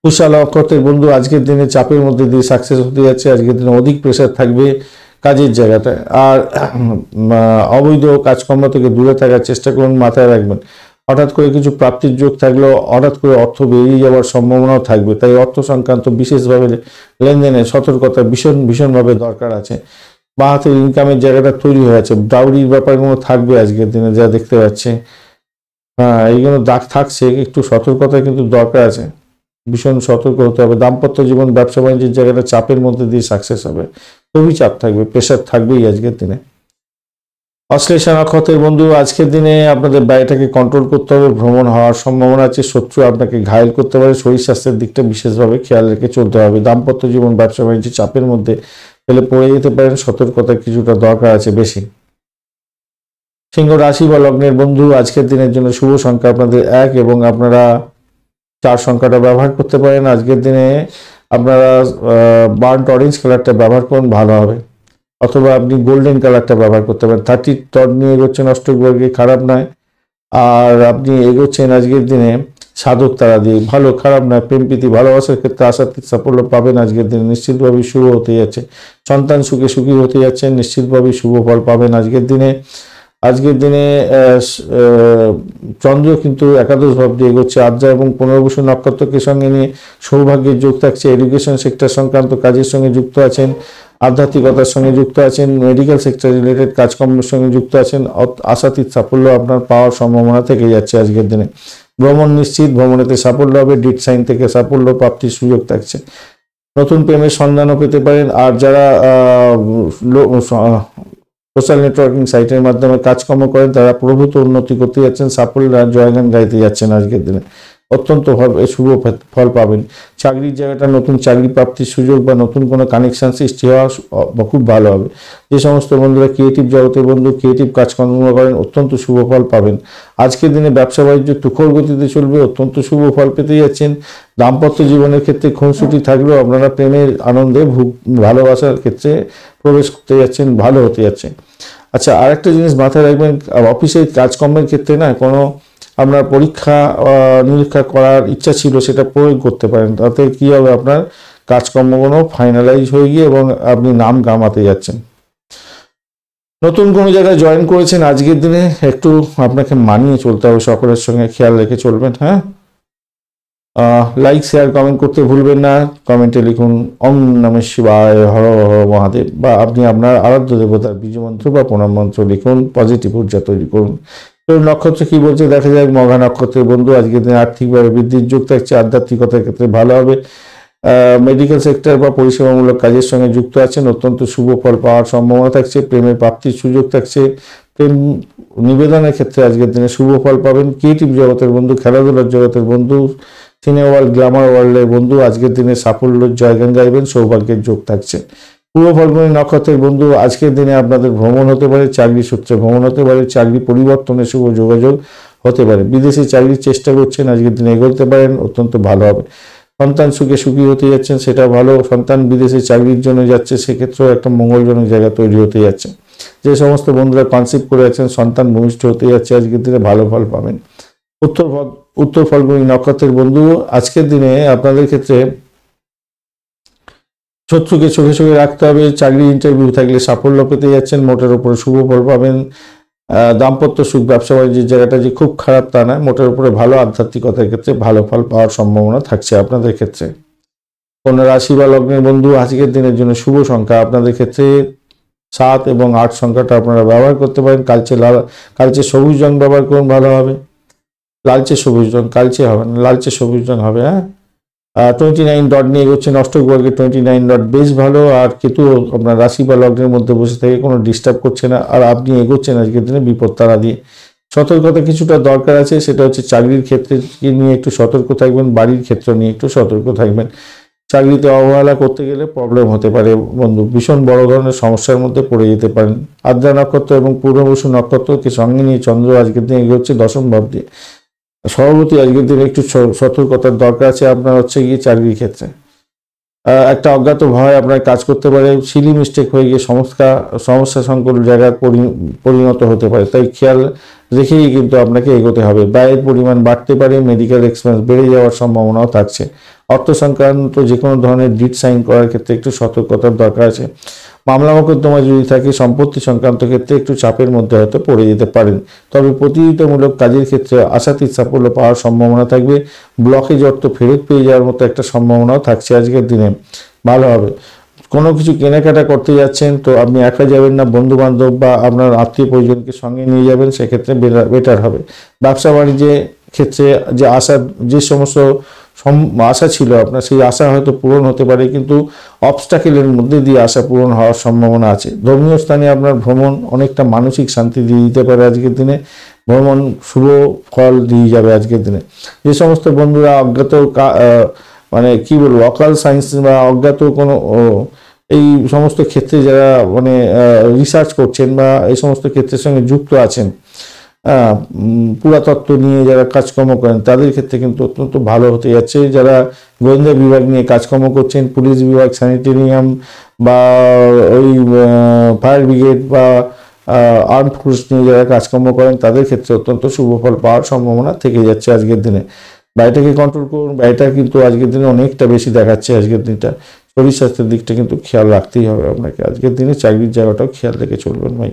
পুষ্যা নক্ষত্রের বন্ধু আজকের দিনে চাপের মধ্যে দিয়ে সাকসেস হতে যাচ্ছে। আজকের দিনে অধিক প্রেশার থাকবে কাজের জায়গাটায়। আর অবৈধ কাজকর্ম থেকে দূরে থাকার চেষ্টা করুন, মাথায় রাখবেন। হঠাৎ করে কিছু প্রাপ্তির যোগ থাকলেও হঠাৎ করে অর্থ বেরিয়ে যাওয়ার সম্ভাবনাও থাকবে, তাই অর্থ সংক্রান্ত বিশেষভাবে লেনদেনে সতর্কতা ভীষণভাবে দরকার আছে। বা হাতের ইনকামের জায়গাটা তৈরি হয়ে আছে, ডাউরির ব্যাপারগুলো থাকবে আজকের দিনে যা দেখতে পাচ্ছে। এইগুলো দাগ থাকছে, একটু সতর্কতা কিন্তু দরকার আছে, ভীষণ সতর্ক হতে হবে। দাম্পত্য জীবন ব্যবসা বাণিজ্যের জায়গাটা চাপের মধ্যে দিয়ে সাকসেস হবে, খুবই চাপ থাকবে, প্রেশার থাকবেই আজকের দিনে। অশ্লেষা নক্ষত্রের বন্ধু আজকের দিনে আপনাদের ব্যয়টাকে কন্ট্রোল করতে হবে, ভ্রমণ হওয়ার সম্ভাবনা আছে, শত্রু আপনাকে ঘায়েল করতে পারে, শরীর স্বাস্থ্যের দিকটা বিশেষভাবে খেয়াল রেখে চলতে হবে। দাম্পত্য জীবন ব্যবসা বাণিজ্য চাপের মধ্যে ফেলে পড়ে যেতে পারেন, সতর্কতার কিছুটা দরকার আছে বেশি। সিংহ রাশি বা লগ্নের বন্ধু আজকের দিনের জন্য শুভ সংখ্যা আপনাদের 1 এবং আপনারা 4 সংখ্যাটা ব্যবহার করতে পারেন। আজকের দিনে আপনারা বার্ন্ট অরেঞ্জ কালারটা ব্যবহার করুন, ভালো হবে। অথবা আপনি গোল্ডেন কালারটা ব্যবহার করতে পারেন। 30 টন নিয়ে এগোচ্ছেন অষ্টক বর্গে, খারাপ নয়। আর আপনি এগোচ্ছেন আজকের দিনে সাধক তারা দিয়ে, ভালো, খারাপ নয়। প্রেম প্রীতি ভালোবাসার ক্ষেত্রে আশাতীত সাফল্য পাবেন আজকের দিনে, নিশ্চিতভাবে শুভ হতে যাচ্ছে। সন্তান সুখী হতে যাচ্ছেন, নিশ্চিতভাবে শুভ ফল পাবেন আজকের দিনে। আজকের দিনে চন্দ্র কিন্তু একাদশ ভাব দিয়ে এগোচ্ছে। আদ্রা এবং পুনর্বসু নক্ষত্রকে সঙ্গে নিয়ে সৌভাগ্যের যোগ থাকছে। এডুকেশন সেক্টর সংক্রান্ত কাজের সঙ্গে যুক্ত আছেন, আধ্যাত্মিকতার সঙ্গে যুক্ত আছেন, মেডিকেল সেক্টর রিলেটেড কাজকর্মের সঙ্গে যুক্ত আছেন। আশাতীত সাফল্য আপনার পাওয়ার সম্ভাবনা থেকে যাচ্ছে আজকের দিনে। ভ্রমণ নিশ্চিত, ভ্রমণেতে সাফল্য হবে। ডিট সাইন থেকে সাফল্য প্রাপ্তির সুযোগ থাকছে। নতুন প্রেমের সন্ধানও পেতে পারেন। আর যারা সোশ্যাল নেটওয়ার্কিং সাইটের মাধ্যমে কাজকর্ম করেন তারা প্রভূত উন্নতি করতে যাচ্ছেন, সাফল্য আর জয়গান গাইতে যাচ্ছেন আজকের দিনে, অত্যন্ত শুভ ফল পাবেন। চাকরির জায়গাটা নতুন চাকরি প্রাপ্তির সুযোগ বা নতুন কোনো কানেকশন সৃষ্টি হওয়া খুব ভালো হবে। যে সমস্ত বন্ধুরা ক্রিয়েটিভ জগতের বন্ধু ক্রিয়েটিভ কাজকর্ম করেন অত্যন্ত শুভ ফল পাবেন। আজকের দিনে ব্যবসা বাণিজ্য তুখর গতিতে চলবে, অত্যন্ত শুভ ফল পেতে যাচ্ছেন। দাম্পত্য জীবনের ক্ষেত্রে খুনসুটি থাকলেও আপনারা প্রেমের আনন্দে ভালোবাসার ক্ষেত্রে প্রবেশ করতে যাচ্ছেন, ভালো হতে যাচ্ছে। আচ্ছা, আরেকটা জিনিস মাথায় রাখবেন, অফিসের কাজকর্মের ক্ষেত্রে না কোনো আপনার পরীক্ষা নিরীক্ষা করার ইচ্ছা ছিল সেটা প্রয়োগ করতে পারেন, তাতে কি হবে আপনার কাজকর্মগুলো ফাইনালাইজ হয়ে গিয়ে এবং আপনি নাম কামাতে যাচ্ছেন। নতুন কোনো জায়গায় জয়েন করেছেন আজকের দিনে একটু আপনাকে মানিয়ে চলতে হবে, সকলের সঙ্গে খেয়াল রেখে চলবেন। হ্যাঁ, লাইক শেয়ার কমেন্ট করতে ভুলবেন না। কমেন্টে লিখুন ওম নমঃ শিবায়, হর হর মহাদেব, বা আপনি আপনার আরাধ্য দেবতার বীজমন্ত্র বা প্রণাম মন্ত্র লিখুন, পজিটিভ ঊর্জা তৈরি করুন। তো নক্ষত্র কি বলছে দেখা যায়। মঘা নক্ষত্রের বন্ধু আজকের দিনে আর্থিকভাবে বৃদ্ধির যোগ থাকছে, আধ্যাত্মিকতার ক্ষেত্রে ভালো হবে। মেডিকেল সেক্টর বা পরিষেবামূলক কাজের সঙ্গে যুক্ত আছেন, অত্যন্ত শুভ ফল পাওয়ার সম্ভাবনা থাকছে। প্রেমের প্রাপ্তির সুযোগ থাকছে। প্রেম নিবেদনের ক্ষেত্রে আজকের দিনে শুভ ফল পাবেন। ক্রিয়েটিভ জগতের বন্ধু, খেলাধুলার জগতের বন্ধু, সিনেমা ওয়ার্ল্ড, গ্ল্যামার ওয়ার্ল্ডের বন্ধু আজকের দিনে সাফল্য জয়গান গাইবেন, সৌভাগ্যের যোগ থাকছে। পূর্ব ফাল্গুনী নক্ষত্রের বন্ধু আজকের দিনে আপনাদের ভ্রমণ হতে পারে, চাকরি সূত্রে ভ্রমণ হতে পারে, চাকরি পরিবর্তনের শুভ যোগাযোগ হতে পারে। বিদেশে চাকরির চেষ্টা করছেন, আজকের দিনে এগোতে পারেন, অত্যন্ত ভালো হবে। সন্তান সুখী হতে যাচ্ছেন, সেটা ভালো। সন্তান বিদেশে চাকরির জন্য যাচ্ছে, সেক্ষেত্রেও একটা মঙ্গলজনক জায়গা তৈরি হতে যাচ্ছে। যে সমস্ত বন্ধুরা কনসিভ করে আছেন, সন্তান ভূমিষ্ঠ হতে যাচ্ছে, আজকের দিনে ভালো ফল পাবেন। উত্তর ফাল্গুনী নক্ষত্রের বন্ধু আজকের দিনে আপনাদের ক্ষেত্রে শত্রুকে চোখে রাখতে হবে। চাকরি ইন্টারভিউ থাকলে সাফল্য পেতে যাচ্ছেন, মোটের উপরে শুভ ফল পাবেন। দাম্পত্য সুখ, ব্যবসা বাণিজ্যের জায়গাটা যে খুব খারাপ তা নয়, মোটের উপরে ভালো। আধ্যাত্মিকতার ক্ষেত্রে ভালো ফল পাওয়ার সম্ভাবনা থাকছে আপনাদের ক্ষেত্রে। কন্যা রাশি বা লগ্নের বন্ধু আজকের দিনের জন্য শুভ সংখ্যা আপনাদের ক্ষেত্রে 7 এবং 8 সংখ্যাটা আপনারা ব্যবহার করতে পারেন। কালচে সবুজ রং ব্যবহার করুন, ভালো হবে। লালচে সবুজ রং, কালচে হবে না, লালচে সবুজ রং হবে। হ্যাঁ, 29 ডট নিয়ে এগোচ্ছেন অষ্টক বর্গে, 29 ডট বেশ ভালো। আর কেতু আপনার রাশি বা লগ্নের মধ্যে বসে থেকে কোনো ডিস্টার্ব করছে না, আর আপনি এগোচ্ছেন আজকের দিনে বিপদ তারা দিয়ে। সতর্কতা কিছুটা দরকার আছে, সেটা হচ্ছে চাকরির ক্ষেত্রে নিয়ে একটু সতর্ক থাকবেন, বাড়ির ক্ষেত্র নিয়ে একটু সতর্ক থাকবেন। চাকরিতে অবহেলা করতে গেলে প্রবলেম হতে পারে বন্ধু, ভীষণ বড় ধরনের সমস্যার মধ্যে পড়ে যেতে পারেন। আদ্রা নক্ষত্র এবং পূর্ণবসু নক্ষত্রকে সঙ্গে নিয়ে চন্দ্র আজকের দিনে এগোচ্ছে দশম ভাব দিয়ে। সভাপতি আজকের দিনে একটু সতর্কতার দরকার আছে আপনার হচ্ছে গিয়ে চাকরির ক্ষেত্রে। একটা অজ্ঞাত ভয় আপনার কাজ করতে পারে, সিলি মিস্টেক হয়ে গিয়ে সমস্যা সংকুল জায়গায় পরিণত হতে পারে, তাই খেয়াল রেখেই কিন্তু আপনাকে এগোতে হবে। ব্যয়ের পরিমাণ বাড়তে পারে, মেডিকেল এক্সপেন্স বেড়ে যাওয়ার সম্ভাবনাও থাকছে। অর্থ সংক্রান্ত যে কোনো ধরনের ডিড সাইন করার ক্ষেত্রে একটু সতর্কতার দরকার আছে। মামলা মোকদ্দমা যদি থাকে, সম্পত্তি সংক্রান্ত ক্ষেত্রে একটু চাপের মধ্যে হয়তো পড়ে যেতে পারেন। তবে প্রতিযোগিতামূলক কাজের ক্ষেত্রে আশাতীত সাফল্য পাওয়ার সম্ভাবনা থাকবে। ব্লকেজ অর্থ ফেরত পেয়ে যাওয়ার মতো একটা সম্ভাবনাও থাকছে আজকের দিনে, ভালো হবে। কোনো কিছু কেনাকাটা করতে যাচ্ছেন তো আপনি একা যাবেন না, বন্ধু বান্ধব বা আপনার আত্মীয় পরিজনকে সঙ্গে নিয়ে যাবেন, সেক্ষেত্রে বেটার হবে। ব্যবসা বাণিজ্যের ক্ষেত্রে যে সমস্ত আশা ছিল আপনার, সেই আশা হয়তো পূরণ হতে পারে, কিন্তু অবস্টাকেলের মধ্যে দিয়ে আশা পূরণ হওয়ার সম্ভাবনা আছে। ধর্মীয় স্থানে আপনার ভ্রমণ অনেকটা মানসিক শান্তি দিয়ে দিতে পারে আজকের দিনে, ভ্রমণ শুভ ফল দিয়ে যাবে আজকের দিনে। যে সমস্ত বন্ধুরা অজ্ঞাত মানে কি বলবো, অকাল সায়েন্স বা অজ্ঞাত কোনো এই সমস্ত ক্ষেত্রে যারা মানে রিসার্চ করছেন বা এই সমস্ত ক্ষেত্রের সঙ্গে যুক্ত আছেন, পুরাতত্ত্ব নিয়ে যারা কাজকর্ম করেন, তাদের ক্ষেত্রে কিন্তু অত্যন্ত ভালো হতে যাচ্ছে। যারা গোয়েন্দা বিভাগ নিয়ে কাজকর্ম করছেন, পুলিশ বিভাগ, স্যানিটেরিয়াম বা ওই ফায়ার ব্রিগেড বা আর্ম ফোর্স নিয়ে যারা কাজকর্ম করেন, তাদের ক্ষেত্রে অত্যন্ত শুভ ফল পাওয়ার সম্ভাবনা থেকে যাচ্ছে আজকের দিনে। ব্যয়টাকে কন্ট্রোল করুন, ব্যয়টা কিন্তু আজকের দিনে অনেকটা বেশি দেখাচ্ছে আজকের দিনটা। শরীর স্বাস্থ্যের দিকটা কিন্তু খেয়াল রাখতেই হবে আপনাকে আজকের দিনে, চাকরির জায়গাটাও খেয়াল রেখে চলবেন ভাই।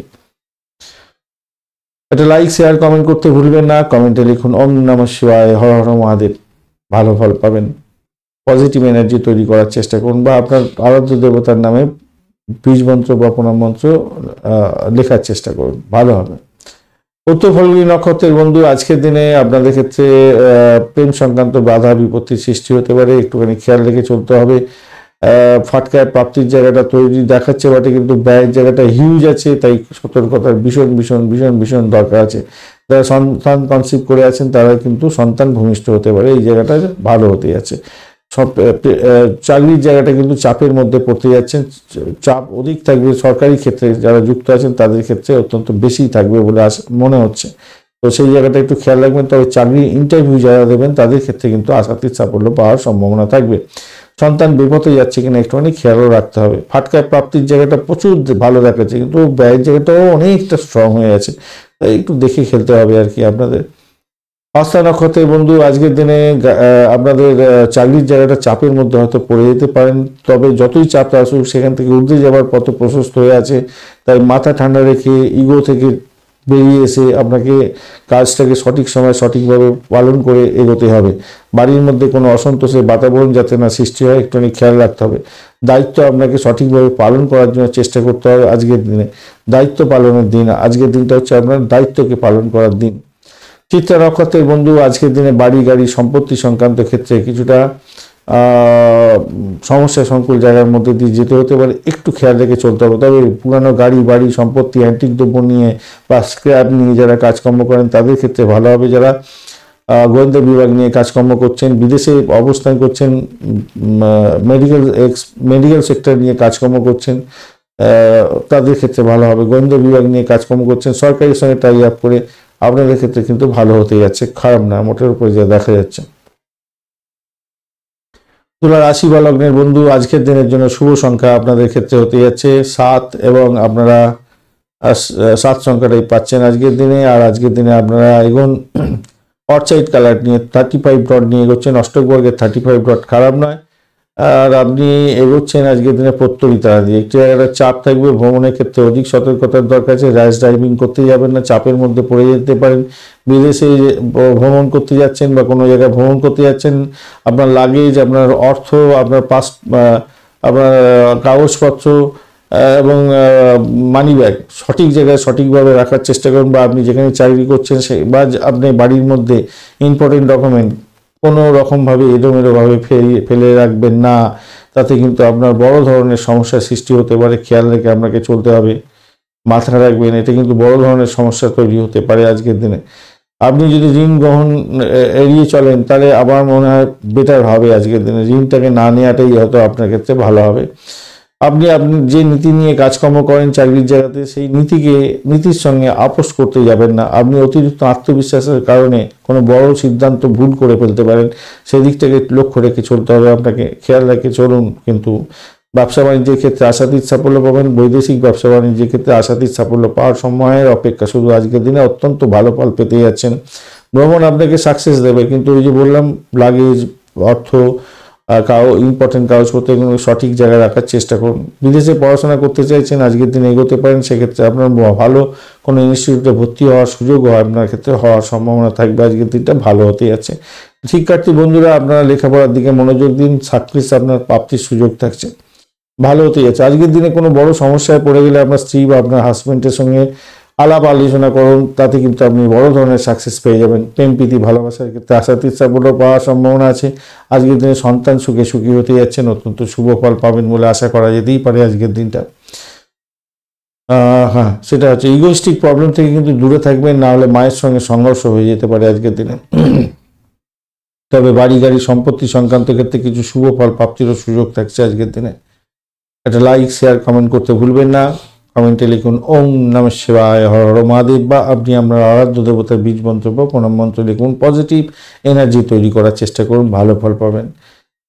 একটা লাইক, শেয়ার, কমেন্ট করতে ভুলবেন না। কমেন্টে লিখুন ওম নমঃ শিবায়, হর হর মহাদেব, ভালো ফল পাবেন। পজিটিভ এনার্জি তৈরি করার চেষ্টা করুন, বা আপনার আরাধ্য দেবতার নামে বীজ মন্ত্র বা প্রণাম মন্ত্র লেখার চেষ্টা করুন, ভালো হবে। উত্তর ফল্গুনী নক্ষত্রের বন্ধু, আজকের দিনে আপনাদের ক্ষেত্রে প্রেম সংক্রান্ত বাধা বিপত্তির সৃষ্টি হতে পারে, একটুখানি খেয়াল রেখে চলতে হবে। ফাটকায় প্রাপ্তির জায়গাটা তৈরি দেখাচ্ছে বটে, কিন্তু ব্যয়ের জায়গাটা হিউজ আছে, তাই সতর্কতার ভীষণ ভীষণ ভীষণ ভীষণ দরকার আছে। যারা সন্তান কনসিভ করে আছেন তারা কিন্তু সন্তান ভূমিষ্ঠ হতে পারে, এই জায়গাটা ভালো হতে যাচ্ছে। চাকরির জায়গাটা কিন্তু চাপের মধ্যে পড়তে যাচ্ছেন, চাপ অধিক থাকবে। সরকারি ক্ষেত্রে যারা যুক্ত আছেন তাদের ক্ষেত্রে অত্যন্ত বেশি থাকবে বলে মনে হচ্ছে, তো সেই জায়গাটা একটু খেয়াল রাখবেন। তবে চাকরির ইন্টারভিউ যারা দেবেন তাদের ক্ষেত্রে কিন্তু আশাতীত সাফল্য পাওয়ার সম্ভাবনা থাকবে। সন্তান বিপদে যাচ্ছে কিনা একটুখানি খেয়ালও রাখতে হবে। ফাটকায় প্রাপ্তির জায়গাটা প্রচুর ভালো দেখাচ্ছে, কিন্তু ব্যয়ের জায়গাটাও অনেকটা স্ট্রং হয়ে আছে, তাই একটু দেখে খেলতে হবে আর কি আপনাদের। হস্তা নক্ষত্রের বন্ধু, আজকের দিনে আপনাদের চাকরির জায়গাটা চাপের মধ্যে হয়তো পড়ে যেতে পারেন, তবে যতই চাপ আসুক সেখান থেকে উঠে যাওয়ার পথ প্রশস্ত হয়ে আছে, তাই মাথা ঠান্ডা রেখে ইগো থেকে বেরিয়ে এসে আপনাকে কাজটাকে সঠিক সময় সঠিকভাবে পালন করে এগোতে হবে। বাড়ির মধ্যে কোনো অসন্তোষের বাতাবরণ যাতে না সৃষ্টি হয়, একটুখানি খেয়াল রাখতে হবে। দায়িত্ব আপনাকে সঠিকভাবে পালন করার জন্য চেষ্টা করতে হবে আজকের দিনে। দায়িত্ব পালনের দিন, আজকের দিনটা হচ্ছে আপনার দায়িত্বকে পালন করার দিন। চিত্রা নক্ষত্রের বন্ধু, আজকের দিনে বাড়ি গাড়ি সম্পত্তি সংক্রান্ত ক্ষেত্রে কিছুটা সমস্যা সংকুল জায়গার মধ্যে দিয়ে যেতে হতে পারে, একটু খেয়াল রেখে চলতে হবে। তবে পুরানো গাড়ি বাড়ি সম্পত্তি অ্যান্টিক দ্রব্য নিয়ে বা স্ক্র্যাপ নিয়ে যারা কাজকর্ম করেন তাদের ক্ষেত্রে ভালো হবে। যারা গোয়েন্দা বিভাগ নিয়ে কাজকর্ম করছেন, বিদেশে অবস্থান করছেন, মেডিকেল সেক্টর নিয়ে কাজকর্ম করছেন, তাদের ক্ষেত্রে ভালো হবে। গোয়েন্দা বিভাগ নিয়ে কাজকর্ম করছেন, সরকারের সঙ্গে টাই আপ করে, আপনাদের ক্ষেত্রে কিন্তু ভালো হতে যাচ্ছে, খারাপ না, মোটের উপরে যা দেখা যাচ্ছে। তুলা রাশি বা লগ্নের বন্ধু, আজকের দিনের জন্য শুভ সংখ্যা আপনাদের ক্ষেত্রে হতে যাচ্ছে 7, এবং আপনারা 7 সংখ্যাটাই পাচ্ছেন আজকের দিনে। আর আজকের দিনে আপনারা এগোন অর্চাইড কালার নিয়ে 35 ডট নিয়ে এগোচ্ছেন। অষ্টক বর্গের 35 ডট খারাপ নয়, আর আপনি এগোচ্ছেন আজকের দিনে প্রত্যরিতা দিয়ে। একটি জায়গাটা চাপ থাকবে, ভ্রমণের ক্ষেত্রে অধিক সতর্কতার দরকার আছে। র্যাশ ড্রাইভিং করতে যাবেন না, চাপের মধ্যে পড়ে যেতে পারেন। বিদেশে ভ্রমণ করতে যাচ্ছেন বা কোনো জায়গায় ভ্রমণ করতে যাচ্ছেন, আপনার লাগেজ, আপনার অর্থ, আপনার আপনার কাগজপত্র এবং মানি ব্যাগ সঠিক জায়গায় সঠিকভাবে রাখার চেষ্টা করুন, বা আপনি যেখানে চাকরি করছেন বা আপনি বাড়ির মধ্যে ইম্পর্টেন্ট ডকুমেন্ট কোনো রকমভাবে এলোমেলোভাবে ফেলে রাখবেন না, তাতে কিন্তু আপনার বড় ধরনের সমস্যার সৃষ্টি হতে পারে, খেয়াল রেখে আপনাকে চলতে হবে। মাথায় রাখবেন, এটা কিন্তু বড় ধরনের সমস্যা তৈরি হতে পারে আজকের দিনে। আপনি যদি ঋণ গ্রহণ এড়িয়ে চলেন তাহলে আমার মনে হয় বেটার হবে আজকের দিনে, ঋণটাকে না নেওয়াটাই হয়তো আপনার ক্ষেত্রে ভালো হবে। আপনি যে নীতি নিয়ে কাজকর্ম করেন চাকরির জায়গাতে, সেই নীতির সঙ্গে আপোষ করতে যাবেন না। আপনি অতিরিক্ত আত্মবিশ্বাসের কারণে কোনো বড় সিদ্ধান্ত ভুল করে ফেলতে পারেন, সেদিকটাকে লক্ষ্য রেখে চলতে হবে আপনাকে, খেয়াল রেখে চলুন। কিন্তু ব্যবসা বাণিজ্যের ক্ষেত্রে আশাতীত সাফল্য পাবেন, বৈদেশিক ব্যবসা বাণিজ্যের ক্ষেত্রে আশাতীত সাফল্য পাওয়ার সময়ের অপেক্ষা, শুধু আজকের দিনে অত্যন্ত ভালো ফল পেতে যাচ্ছেন। ভ্রমণ আপনাকে সাকসেস দেবে, কিন্তু ওই যে বললাম লাগেজ, অর্থ, ইম্পর্টেন্ট কাগজপত্র এগুলো সঠিক জায়গায় রাখার চেষ্টা করুন। বিদেশে পড়াশোনা করতে চাইছেন, আজকের দিনে এগোতে পারেন, সেক্ষেত্রে আপনার ভালো কোনো ইনস্টিটিউটে ভর্তি হওয়ার সুযোগ হয় আপনার ক্ষেত্রে, হওয়ার সম্ভাবনা থাকবে। আজকের দিনটা ভালো হতে যাচ্ছে। শিক্ষার্থী বন্ধুরা, আপনারা লেখাপড়ার দিকে মনোযোগ দিন, সাকসেস আপনার প্রাপ্তির সুযোগ থাকছে, ভালো হতে যাচ্ছে। আজকের দিনে কোনো বড় সমস্যায় পড়ে গেলে আপনার স্ত্রী বা আপনার হাজব্যান্ডের সঙ্গে আলাপ আলোচনা করুন, তাতে কিন্তু আপনি বড় ধরনের সাকসেস পেয়ে যাবেন। প্রেম প্রীতি ভালোবাসার ক্ষেত্রে আশাতীত সাফল্য পাওয়ার সম্ভাবনা আছে। আজকের দিনে সন্তান সুখী হতে যাচ্ছেন, অত্যন্ত শুভ ফল পাবেন বলে আশা করা যেতেই পারে আজকের দিনটা। হ্যাঁ, সেটা হচ্ছে ইগোইস্টিক প্রবলেম থেকে কিন্তু দূরে থাকবেন, না হলে মায়ের সঙ্গে সংঘর্ষ হয়ে যেতে পারে আজকের দিনে। তবে বাড়ি গাড়ি সম্পত্তি সংক্রান্ত ক্ষেত্রে কিছু শুভ ফল প্রাপ্তিরও সুযোগ থাকছে আজকের দিনে। একটা লাইক, শেয়ার, কমেন্ট করতে ভুলবেন না। কমেন্টে লিখুন ওম নমঃ শিবায়, হর হর মহাদেব, বা আপনি আপনার আরাধ্য দেবতার বীজ মন্ত্র বা প্রণাম মন্ত্র লিখুন। পজিটিভ এনার্জি তৈরি করার চেষ্টা করুন, ভালো ফল পাবেন।